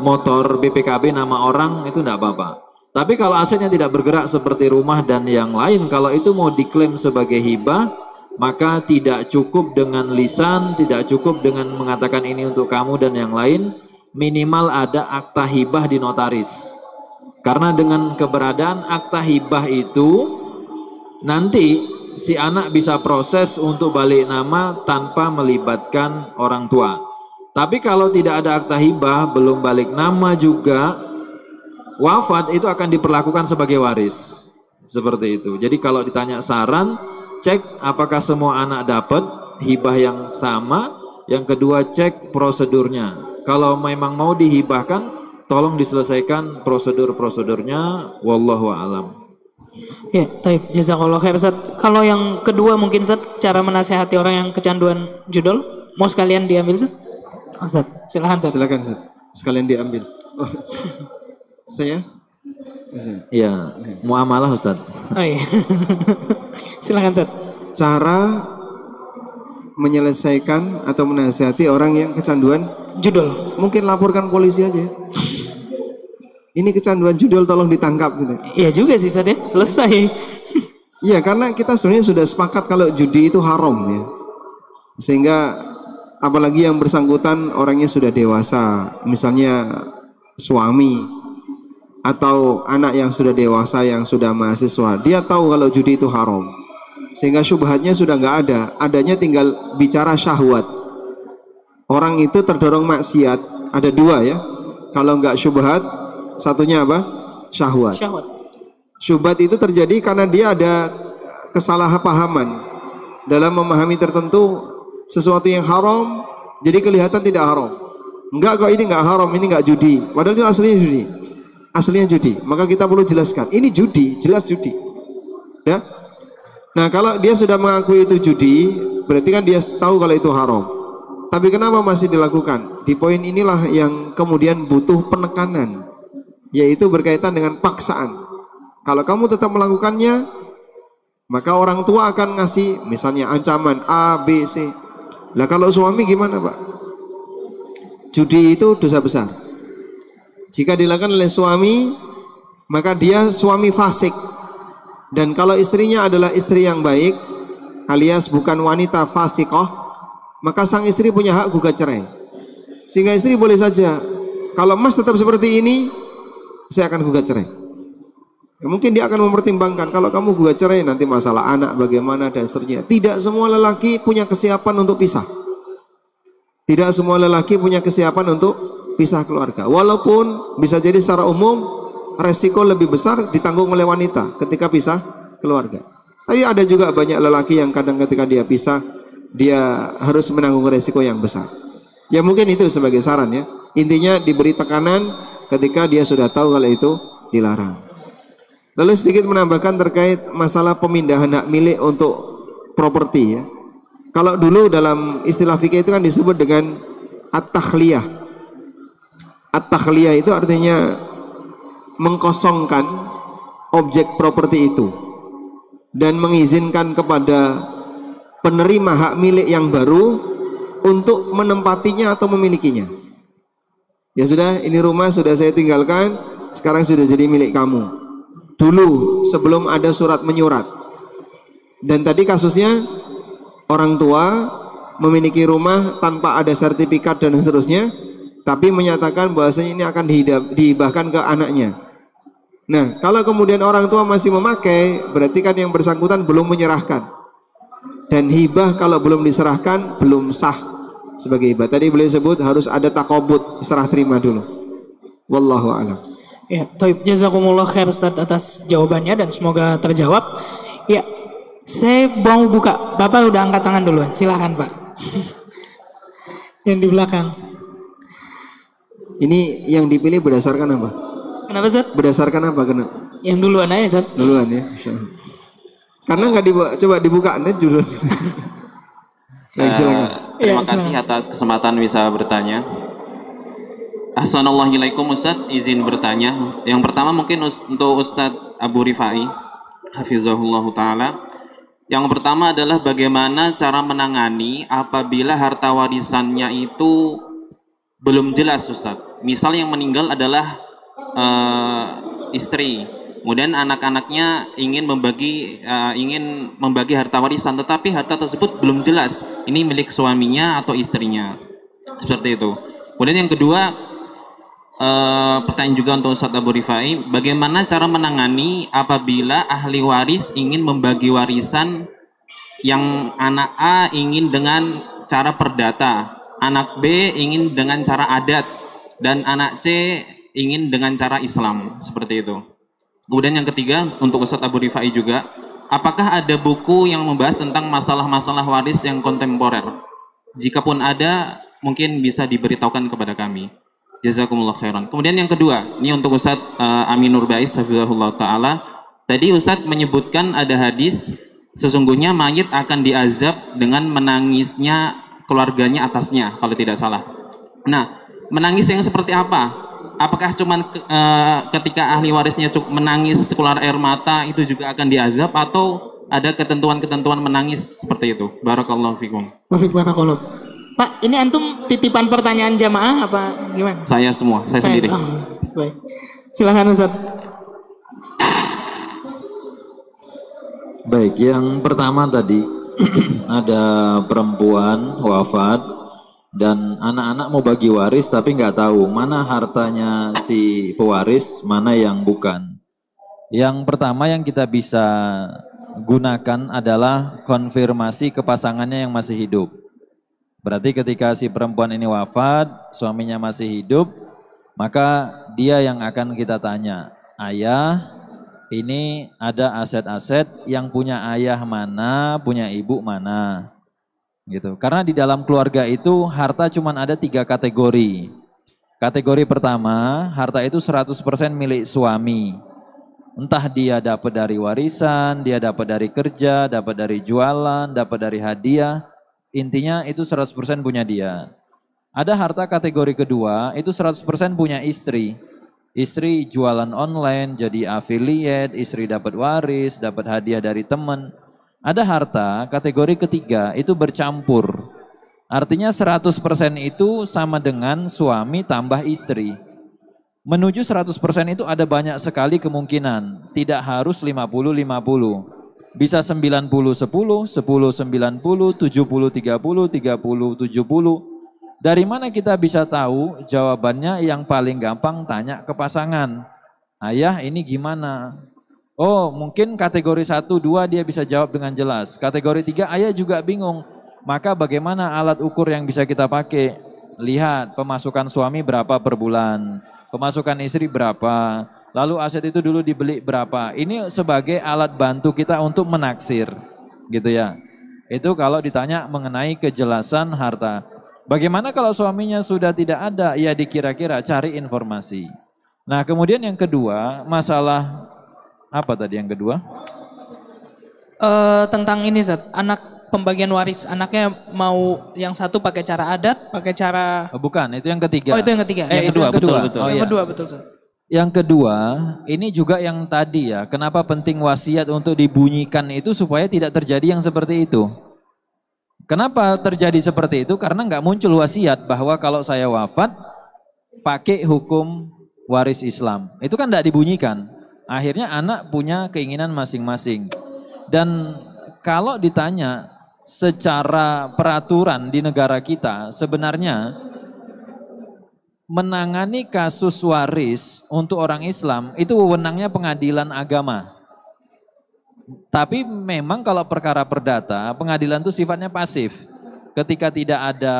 C: motor BPKB nama orang itu tidak apa-apa. Tapi kalau asetnya tidak bergerak seperti rumah dan yang lain, kalau itu mau diklaim sebagai hibah, maka tidak cukup dengan lisan, tidak cukup dengan mengatakan ini untuk kamu dan yang lain, minimal ada akta hibah di notaris. Karena dengan keberadaan akta hibah itu, nanti si anak bisa proses untuk balik nama tanpa melibatkan orang tua. Tapi kalau tidak ada akta hibah, belum balik nama juga, wafat itu akan diperlakukan sebagai waris. Seperti itu. Jadi kalau ditanya saran, cek apakah semua anak dapat hibah yang sama. Yang kedua, cek prosedurnya. Kalau memang mau dihibahkan, tolong diselesaikan prosedur-prosedurnya. Wallahu a'lam.
A: Ya, taib. Jazakallah khair, Ustaz. Kalau yang kedua mungkin, Ustaz, cara menasehati orang yang kecanduan judul, mau sekalian diambil, Ustaz? Ustaz, silakan, Ustaz.
B: Silakan, Ustaz. Sekalian diambil. Oh. Saya?
C: Iya, muamalah, Ustaz.
A: Oh iya. Silakan, Ustaz.
B: Cara menyelesaikan atau menasihati orang yang kecanduan
A: Judul.
B: mungkin laporkan polisi aja. Ini kecanduan judul, tolong ditangkap gitu.
A: Iya juga sih, Ustaz, ya. Selesai.
B: Iya, karena kita sebenarnya sudah sepakat kalau judi itu haram ya. Sehingga apalagi yang bersangkutan orangnya sudah dewasa, misalnya suami atau anak yang sudah dewasa yang sudah mahasiswa, dia tahu kalau judi itu haram. Sehingga syubhatnya sudah nggak ada, adanya tinggal bicara syahwat. Orang itu terdorong maksiat, ada dua ya. Kalau nggak syubhat, satunya apa? Syahwat. Syubhat itu terjadi karena dia ada kesalahpahaman dalam memahami tertentu sesuatu yang haram, jadi kelihatan tidak haram. Enggak kok, ini enggak haram, ini enggak judi. Padahal itu aslinya judi. Aslinya judi. Maka kita perlu jelaskan, ini judi, jelas judi. Ya. Nah, kalau dia sudah mengakui itu judi, berarti kan dia tahu kalau itu haram. Tapi kenapa masih dilakukan? Di poin inilah yang kemudian butuh penekanan, yaitu berkaitan dengan paksaan. Kalau kamu tetap melakukannya, maka orang tua akan ngasih misalnya ancaman A, B, C. Lah kalau suami gimana, Pak? Judi itu dosa besar. Jika dilakukan oleh suami, maka dia suami fasik. Dan kalau istrinya adalah istri yang baik, alias bukan wanita fasikoh, maka sang istri punya hak gugat cerai. Sehingga istri boleh saja, kalau mas tetap seperti ini, saya akan gugat cerai. Ya, mungkin dia akan mempertimbangkan, kalau kamu gugat cerai nanti masalah anak bagaimana dan seterusnya. Tidak semua lelaki punya kesiapan untuk pisah. Tidak semua lelaki punya kesiapan untuk pisah keluarga. Walaupun bisa jadi secara umum resiko lebih besar ditanggung oleh wanita ketika pisah keluarga. Tapi ada juga banyak lelaki yang kadang ketika dia pisah, dia harus menanggung resiko yang besar. Ya mungkin itu sebagai saran ya. Intinya diberi tekanan ketika dia sudah tahu kalau itu dilarang. Lalu sedikit menambahkan terkait masalah pemindahan hak milik untuk properti ya. Kalau dulu dalam istilah fikih itu kan disebut dengan at-takhliyah. At-takhliyah itu artinya mengkosongkan objek properti itu dan mengizinkan kepada penerima hak milik yang baru untuk menempatinya atau memilikinya. Ya sudah, ini rumah sudah saya tinggalkan, sekarang sudah jadi milik kamu. Dulu sebelum ada surat menyurat. Dan tadi kasusnya orang tua memiliki rumah tanpa ada sertifikat dan seterusnya, tapi menyatakan bahwasanya ini akan dihibahkan ke anaknya. Nah, kalau kemudian orang tua masih memakai, berarti kan yang bersangkutan belum menyerahkan. Dan hibah kalau belum diserahkan belum sah sebagai hibah. Tadi beliau sebut harus ada takobut, serah terima dulu. Wallahu a'lam.
A: Ya, taib, jazakumullah khair Ustaz atas jawabannya dan semoga terjawab. Ya, saya mau buka. Bapak udah angkat tangan duluan. Silakan, Pak. Yang di belakang.
B: Ini yang dipilih berdasarkan apa?
A: Kenapa, Ustaz?
B: Berdasarkan apa? Kenapa?
A: Yang duluan aja, Ustaz.
B: Duluan ya. Karena nggak dibuka, coba dibuka Anda dulu. Baik, silakan.
E: Terima kasih atas kesempatan bisa bertanya. Assalamualaikum Ustaz, izin bertanya. Yang pertama mungkin untuk Ustaz Abu Rifai, hafizahullah ta'ala. Yang pertama adalah bagaimana cara menangani apabila harta warisannya itu belum jelas, Ustaz. Misal yang meninggal adalah istri, kemudian anak-anaknya ingin membagi harta warisan, tetapi harta tersebut belum jelas ini milik suaminya atau istrinya, seperti itu. Kemudian yang kedua, pertanyaan juga untuk Ustaz Abu Rifai, bagaimana cara menangani apabila ahli waris ingin membagi warisan yang anak A ingin dengan cara perdata, anak B ingin dengan cara adat, dan anak C ingin dengan cara Islam, seperti itu. Kemudian yang ketiga untuk Ustaz Abu Rifai juga, apakah ada buku yang membahas tentang masalah-masalah waris yang kontemporer? Jikapun ada, mungkin bisa diberitahukan kepada kami. Jazakumullah khairan. Kemudian yang kedua, ini untuk Ustaz Aminur Bais hafizahullah ta'ala. Tadi Ustaz menyebutkan ada hadis, sesungguhnya mayit akan diazab dengan menangisnya keluarganya atasnya, kalau tidak salah. Nah, menangis yang seperti apa? Apakah cuman ketika ahli warisnya menangis keluar air mata itu juga akan diazab, atau ada ketentuan-ketentuan menangis seperti itu? Barakallahu fikum.
A: Wafik barakallahu. Pak, ini antum titipan pertanyaan jamaah apa gimana?
E: Saya semua, saya sendiri.
A: Oh, baik. Silakan Ustaz.
C: Baik, yang pertama tadi ada perempuan wafat dan anak-anak mau bagi waris tapi nggak tahu mana hartanya si pewaris, mana yang bukan. Yang pertama yang kita bisa gunakan adalah konfirmasi ke pasangannya yang masih hidup. Berarti ketika si perempuan ini wafat, suaminya masih hidup, maka dia yang akan kita tanya, ayah, ini ada aset-aset yang punya ayah mana, punya ibu mana, gitu. Karena di dalam keluarga itu harta cuma ada 3 kategori. Kategori pertama, harta itu 100% milik suami. Entah dia dapat dari warisan, dia dapat dari kerja, dapat dari jualan, dapat dari hadiah. Intinya itu 100% punya dia. Ada harta kategori kedua, itu 100% punya istri. Istri jualan online, jadi affiliate, istri dapat waris, dapat hadiah dari teman. Ada harta kategori ketiga, itu bercampur. Artinya 100% itu sama dengan suami tambah istri. Menuju 100% itu ada banyak sekali kemungkinan, tidak harus 50-50. Bisa 90-10, 10-90, 70-30, 30-70. Dari mana kita bisa tahu? Jawabannya yang paling gampang tanya ke pasangan. Ayah ini gimana? Oh mungkin kategori 1, 2 dia bisa jawab dengan jelas. Kategori 3 ayah juga bingung. Maka bagaimana alat ukur yang bisa kita pakai? Lihat pemasukan suami berapa per bulan, pemasukan istri berapa, lalu aset itu dulu dibeli berapa. Ini sebagai alat bantu kita untuk menaksir, gitu ya. Itu kalau ditanya mengenai kejelasan harta. Bagaimana kalau suaminya sudah tidak ada? Ya dikira-kira, cari informasi. Nah kemudian yang kedua, masalah apa tadi yang kedua?
A: Tentang ini Zat, anak pembagian waris, anaknya mau yang satu pakai cara adat, pakai cara...
C: Bukan, itu yang ketiga.
A: Oh itu yang ketiga.
C: Yang kedua, betul.
A: Oh, yang kedua betul Zat.
C: Yang kedua, ini juga yang tadi ya, kenapa penting wasiat untuk dibunyikan itu supaya tidak terjadi yang seperti itu. Kenapa terjadi seperti itu? Karena nggak muncul wasiat bahwa kalau saya wafat pakai hukum waris Islam. Itu kan nggak dibunyikan. Akhirnya anak punya keinginan masing-masing. Dan kalau ditanya secara peraturan di negara kita, sebenarnya menangani kasus waris untuk orang Islam itu wewenangnya pengadilan agama. Tapi memang kalau perkara perdata, pengadilan itu sifatnya pasif. Ketika tidak ada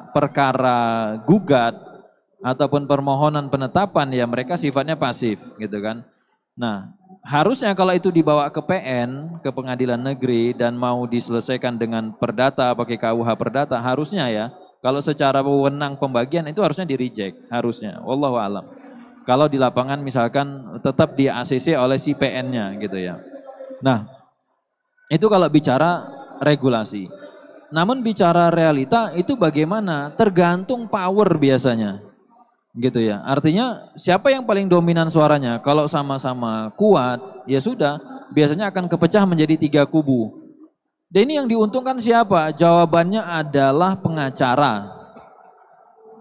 C: perkara gugat ataupun permohonan penetapan, ya mereka sifatnya pasif, gitu kan. Nah, harusnya kalau itu dibawa ke PN, ke pengadilan negeri dan mau diselesaikan dengan perdata, pakai KUH perdata, harusnya ya. Kalau secara wewenang pembagian itu harusnya di-reject, harusnya. Wallahu a'lam. Kalau di lapangan misalkan tetap di ACC oleh si PN-nya gitu ya. Nah, itu kalau bicara regulasi. Namun bicara realita itu bagaimana? Tergantung power biasanya. Gitu ya. Artinya siapa yang paling dominan suaranya? Kalau sama-sama kuat, ya sudah, biasanya akan kepecah menjadi 3 kubu. Dan ini yang diuntungkan siapa? Jawabannya adalah pengacara.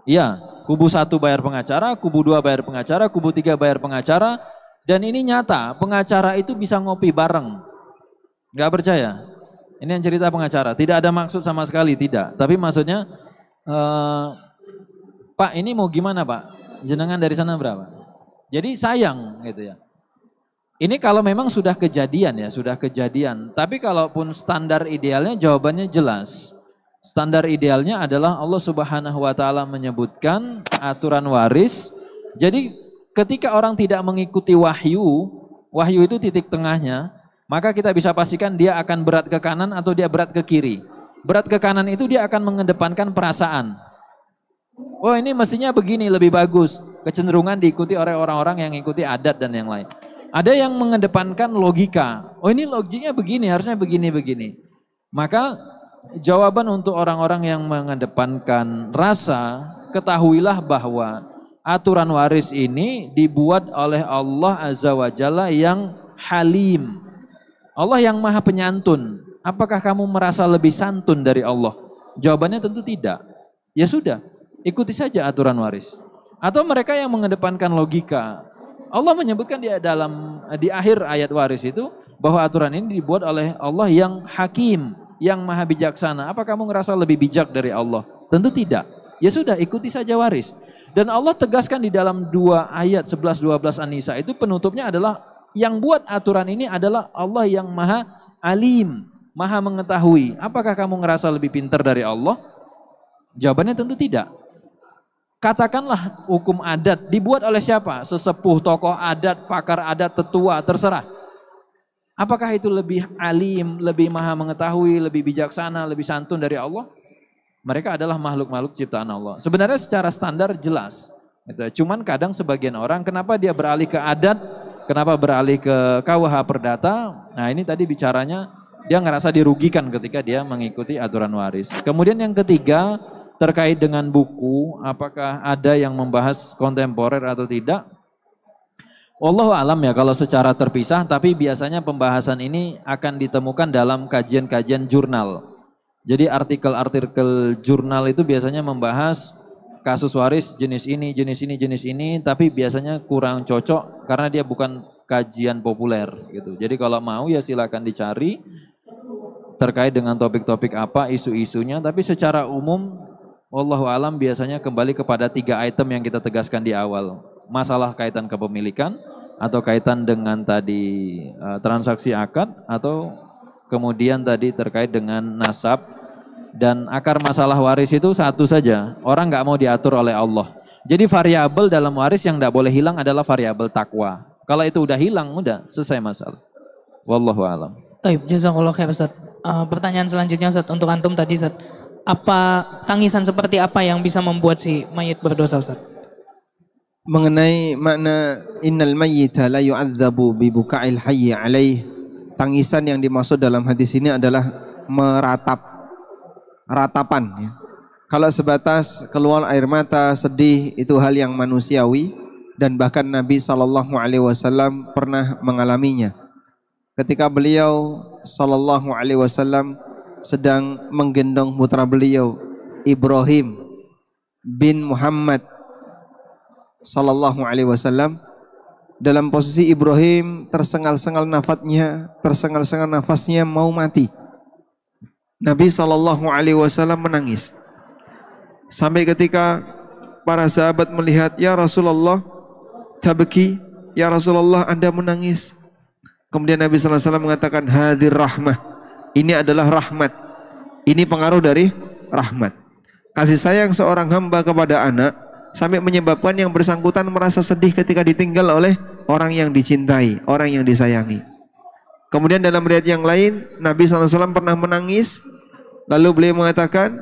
C: Iya, kubu 1 bayar pengacara, kubu 2 bayar pengacara, kubu 3 bayar pengacara. Dan ini nyata, pengacara itu bisa ngopi bareng. Gak percaya? Ini yang cerita pengacara. Tidak ada maksud sama sekali, tidak. Tapi maksudnya, Pak ini mau gimana Pak? Jenengan dari sana berapa? Jadi sayang gitu ya. Ini kalau memang sudah kejadian ya, sudah kejadian. Tapi kalaupun standar idealnya jawabannya jelas. Standar idealnya adalah Allah Subhanahu wa taala menyebutkan aturan waris. Jadi ketika orang tidak mengikuti wahyu, wahyu itu titik tengahnya, maka kita bisa pastikan dia akan berat ke kanan atau dia berat ke kiri. Berat ke kanan itu dia akan mengedepankan perasaan. Oh ini mestinya begini lebih bagus. Kecenderungan diikuti oleh orang-orang yang mengikuti adat dan yang lain. Ada yang mengedepankan logika. Oh ini logiknya begini, harusnya begini-begini. Maka jawaban untuk orang-orang yang mengedepankan rasa, ketahuilah bahwa aturan waris ini dibuat oleh Allah Azza wa Jalla yang halim. Allah yang maha penyantun. Apakah kamu merasa lebih santun dari Allah? Jawabannya tentu tidak. Ya sudah, ikuti saja aturan waris. Atau mereka yang mengedepankan logika. Allah menyebutkan di akhir ayat waris itu bahwa aturan ini dibuat oleh Allah yang hakim, yang maha bijaksana. Apa kamu ngerasa lebih bijak dari Allah? Tentu tidak. Ya sudah, ikuti saja waris. Dan Allah tegaskan di dalam 2 ayat 11-12 An-Nisa itu penutupnya adalah yang buat aturan ini adalah Allah yang maha alim, maha mengetahui. Apakah kamu ngerasa lebih pintar dari Allah? Jawabannya tentu tidak. Katakanlah hukum adat dibuat oleh siapa? Sesepuh, tokoh adat, pakar adat, tetua, terserah. Apakah itu lebih alim, lebih maha mengetahui, lebih bijaksana, lebih santun dari Allah? Mereka adalah makhluk-makhluk ciptaan Allah. Sebenarnya secara standar jelas. Cuman kadang sebagian orang kenapa dia beralih ke adat, kenapa beralih ke KUH Perdata? Nah ini tadi bicaranya dia ngerasa dirugikan ketika dia mengikuti aturan waris. Kemudian yang ketiga, terkait dengan buku, apakah ada yang membahas kontemporer atau tidak? Wallahu alam ya kalau secara terpisah, tapi biasanya pembahasan ini akan ditemukan dalam kajian-kajian jurnal. Jadi artikel-artikel jurnal itu biasanya membahas kasus waris jenis ini, jenis ini, jenis ini, tapi biasanya kurang cocok karena dia bukan kajian populer gitu. Jadi kalau mau ya silakan dicari terkait dengan topik-topik apa, isu-isunya, tapi secara umum wallahu alam biasanya kembali kepada 3 item yang kita tegaskan di awal. Masalah kaitan kepemilikan, atau kaitan dengan tadi transaksi akad, atau kemudian tadi terkait dengan nasab. Dan akar masalah waris itu satu saja, orang nggak mau diatur oleh Allah. Jadi variabel dalam waris yang nggak boleh hilang adalah variabel takwa. Kalau itu udah hilang, udah selesai masalah. Wallahu alam.
A: Taib, jazakallahu khair Ustaz. Pertanyaan selanjutnya Ustaz, untuk antum tadi Ustaz. Apa tangisan seperti apa yang bisa membuat si mayit berdosa Ustaz?
B: Mengenai makna innal mayyita la yu'adzabu bi buka'il hayyi alaih, tangisan yang dimaksud dalam hadis ini adalah ratapan ya. Kalau sebatas keluar air mata, sedih, itu hal yang manusiawi dan bahkan Nabi SAW pernah mengalaminya. Ketika beliau SAW sedang menggendong putra beliau Ibrahim bin Muhammad SAW, dalam posisi Ibrahim tersengal-sengal nafasnya mau mati. Nabi SAW menangis sampai ketika para sahabat melihat, ya Rasulullah tabki, ya Rasulullah Anda menangis. Kemudian Nabi SAW mengatakan hadir rahmah, ini adalah rahmat, ini pengaruh dari rahmat. Kasih sayang seorang hamba kepada anak sampai menyebabkan yang bersangkutan merasa sedih ketika ditinggal oleh orang yang dicintai, orang yang disayangi. Kemudian dalam riwayat yang lain Nabi SAW pernah menangis, lalu beliau mengatakan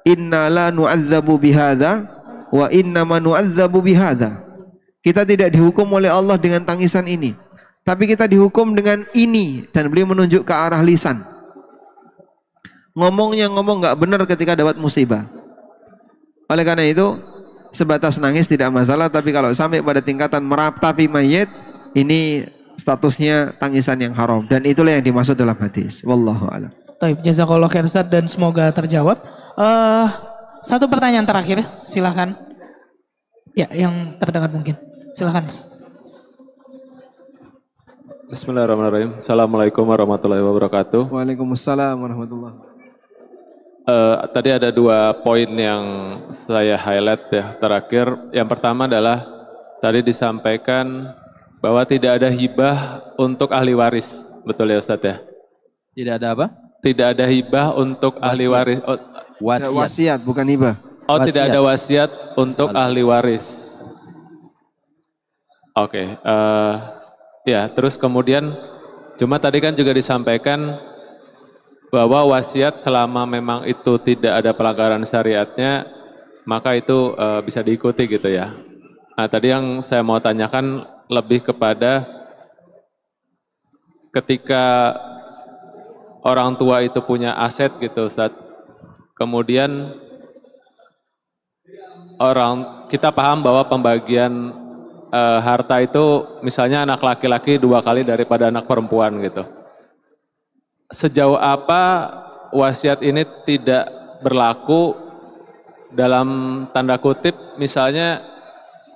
B: inna la nu'adzabu bihadza wa inna ma nu'adzabu bihadza. Kita tidak dihukum oleh Allah dengan tangisan ini, tapi kita dihukum dengan ini. Dan beliau menunjuk ke arah lisan. Ngomong nggak benar ketika dapat musibah. Oleh karena itu sebatas nangis tidak masalah, tapi kalau sampai pada tingkatan meratapi mayit, ini statusnya tangisan yang haram, dan itulah yang dimaksud dalam hadis. Wallahu a'lam.
A: Taib, jazakallah khair Ustaz dan semoga terjawab. Satu pertanyaan terakhir, silakan. Ya, yang terdengar mungkin. Silakan, Mas.
F: Bismillahirrahmanirrahim. Assalamualaikum warahmatullahi wabarakatuh.
B: Waalaikumsalam warahmatullahi.
F: Tadi ada 2 poin yang saya highlight ya terakhir. Yang pertama adalah tadi disampaikan bahwa tidak ada hibah untuk ahli waris. Betul ya Ustadz ya?
C: Tidak ada apa?
F: Tidak ada hibah untuk ahli waris. Oh,
B: Wasiat bukan hibah.
F: tidak ada wasiat untuk ahli waris. Oke. Ya, terus kemudian cuma tadi kan juga disampaikan bahwa wasiat selama memang itu tidak ada pelanggaran syariatnya, maka itu bisa diikuti gitu ya. Nah, tadi yang saya mau tanyakan lebih kepada ketika orang tua itu punya aset gitu Ustaz. Kemudian kita paham bahwa pembagian harta itu misalnya anak laki-laki 2 kali daripada anak perempuan gitu. Sejauh apa wasiat ini tidak berlaku dalam tanda kutip misalnya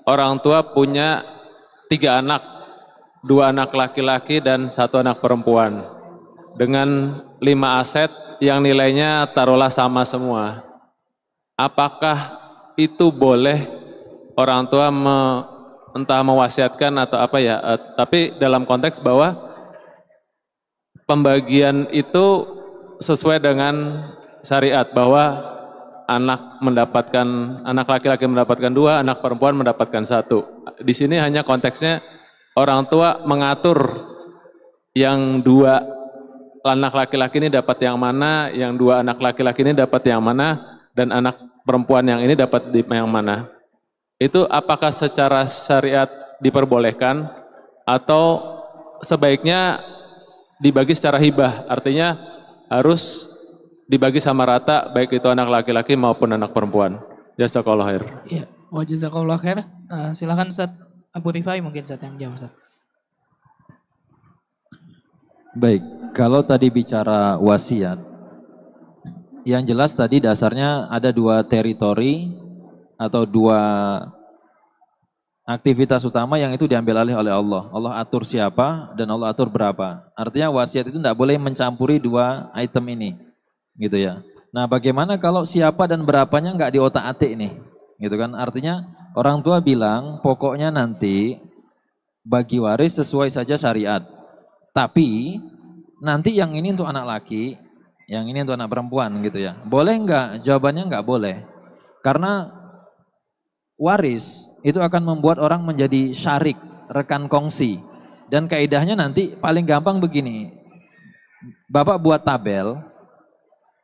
F: orang tua punya 3 anak, 2 anak laki-laki dan 1 anak perempuan dengan 5 aset yang nilainya taruhlah sama semua. Apakah itu boleh orang tua entah mewasiatkan atau apa ya, tapi dalam konteks bahwa pembagian itu sesuai dengan syariat bahwa anak laki-laki mendapatkan 2, anak perempuan mendapatkan 1. Di sini hanya konteksnya orang tua mengatur yang 2 anak laki-laki ini dapat yang mana, yang 2 anak laki-laki ini dapat yang mana, dan anak perempuan yang ini dapat yang mana. Itu apakah secara syariat diperbolehkan atau sebaiknya dibagi secara hibah, artinya harus dibagi sama rata baik itu anak laki-laki maupun anak perempuan. Jazakallah khair.
A: Iya, wa jazakallah khair. Silakan Ustaz Abu Rifai mungkin Ustaz yang jawab Ustaz.
C: Baik, kalau tadi bicara wasiat, yang jelas tadi dasarnya ada 2 teritori atau 2 aktivitas utama yang itu diambil alih oleh Allah. Allah atur siapa dan Allah atur berapa. Artinya wasiat itu tidak boleh mencampuri 2 item ini, gitu ya. Nah, bagaimana kalau siapa dan berapanya nggak diotak-atik nih, gitu kan? Artinya orang tua bilang pokoknya nanti bagi waris sesuai saja syariat. Tapi nanti yang ini untuk anak laki, yang ini untuk anak perempuan, gitu ya. Boleh nggak? Jawabannya nggak boleh. Karena waris itu akan membuat orang menjadi syarik, rekan kongsi. Dan kaidahnya nanti paling gampang begini. Bapak buat tabel,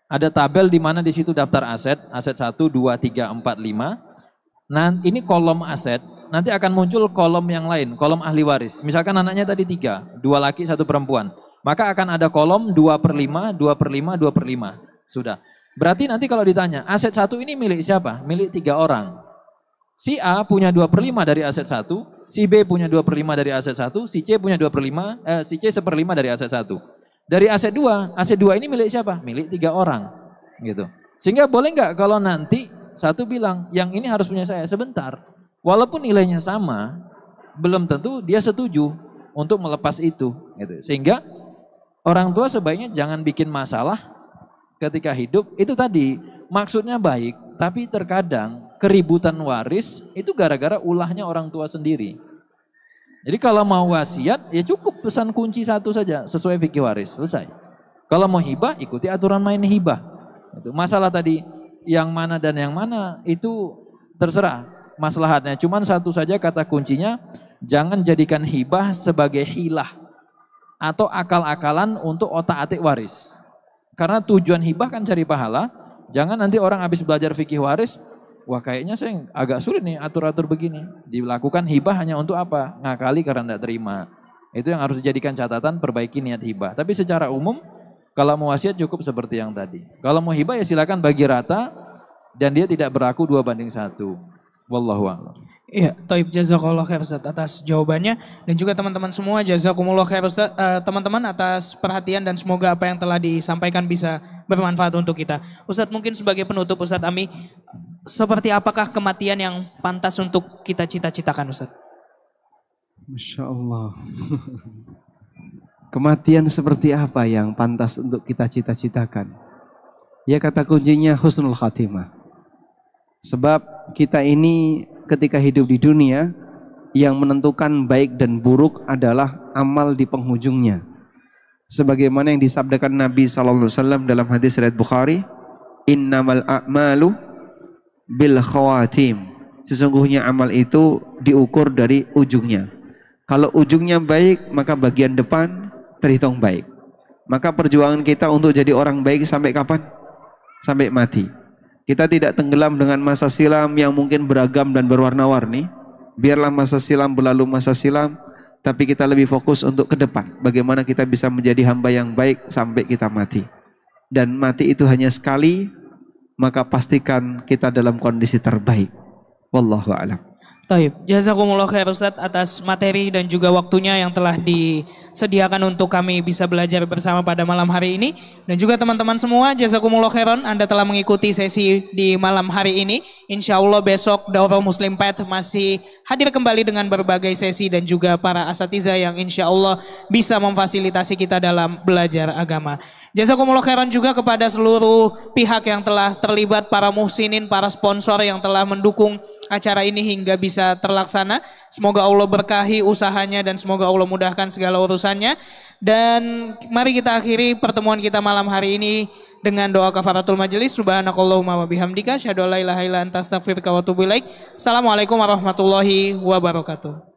C: ada tabel di mana di situ daftar aset 1, 2, 3, 4, 5. Nah, ini kolom aset, nanti akan muncul kolom yang lain, kolom ahli waris. Misalkan anaknya tadi 3, 2 laki, 1 perempuan. Maka akan ada kolom 2/5, 2/5, 2/5. Sudah. Berarti nanti kalau ditanya, aset 1 ini milik siapa? Milik 3 orang. Si A punya 2/5 dari aset 1, si B punya 2/5 dari aset 1, si C punya 2/5, si C 1/5 dari aset 1. Dari aset 2 ini milik siapa? Milik 3 orang. Gitu. Sehingga boleh nggak kalau nanti satu bilang, yang ini harus punya saya, sebentar. Walaupun nilainya sama, belum tentu dia setuju untuk melepas itu. Gitu. Sehingga orang tua sebaiknya jangan bikin masalah ketika hidup. Itu tadi, maksudnya baik, tapi terkadang keributan waris itu gara-gara ulahnya orang tua sendiri. Jadi kalau mau wasiat ya cukup pesan kunci 1 saja sesuai fikih waris, selesai. Kalau mau hibah ikuti aturan main hibah. Itu masalah tadi yang mana dan yang mana itu terserah maslahatnya. Cuman 1 saja kata kuncinya, jangan jadikan hibah sebagai hilah atau akal-akalan untuk otak-atik waris. Karena tujuan hibah kan cari pahala. Jangan nanti orang habis belajar fikih waris, wah kayaknya saya agak sulit nih atur-atur begini. Dilakukan hibah hanya untuk apa? Ngakali karena tidak terima. Itu yang harus dijadikan catatan, perbaiki niat hibah. Tapi secara umum, kalau mau wasiat cukup seperti yang tadi. Kalau mau hibah ya silakan bagi rata, dan dia tidak berlaku 2/1. Wallahu a'lam.
A: Iya, Taib, jazakallah khair Ustaz atas jawabannya, dan juga teman-teman semua jazakumullah khair Ustaz, teman-teman atas perhatian, dan semoga apa yang telah disampaikan bisa bermanfaat untuk kita. Ustaz, mungkin sebagai penutup Ustaz Ami, seperti apakah kematian yang pantas untuk kita cita-citakan Ustaz?
B: Masya Allah. Kematian seperti apa yang pantas untuk kita cita-citakan? Ya, kata kuncinya husnul khatimah. Sebab kita ini ketika hidup di dunia, yang menentukan baik dan buruk adalah amal di penghujungnya. Sebagaimana yang disabdakan Nabi SAW dalam hadis riwayat Bukhari, innamal a'malu bil khawatim. Sesungguhnya amal itu diukur dari ujungnya. Kalau ujungnya baik, maka bagian depan terhitung baik. Maka perjuangan kita untuk jadi orang baik sampai kapan? Sampai mati. Kita tidak tenggelam dengan masa silam yang mungkin beragam dan berwarna-warni. Biarlah masa silam berlalu masa silam, tapi kita lebih fokus untuk ke depan. Bagaimana kita bisa menjadi hamba yang baik sampai kita mati. Dan mati itu hanya sekali, maka pastikan kita dalam kondisi terbaik. Wallahu a'lam.
A: Taib, jazakumullah khair Ustaz atas materi dan juga waktunya yang telah disediakan untuk kami bisa belajar bersama pada malam hari ini. Dan juga teman-teman semua, jazakumullah khairan, Anda telah mengikuti sesi di malam hari ini. Insya Allah besok Daurah Muslim Path masih hadir kembali dengan berbagai sesi dan juga para asatiza yang insya Allah bisa memfasilitasi kita dalam belajar agama. Jazakumullah khairan juga kepada seluruh pihak yang telah terlibat, para muhsinin, para sponsor yang telah mendukung acara ini hingga bisa terlaksana. Semoga Allah berkahi usahanya dan semoga Allah mudahkan segala urusannya. Dan mari kita akhiri pertemuan kita malam hari ini dengan doa kafaratul majelis. Subhanakallahumma wa bihamdika asyhadu an la ilaha illa anta astaghfiruka wa atubu ilaik. Assalamualaikum warahmatullahi wabarakatuh.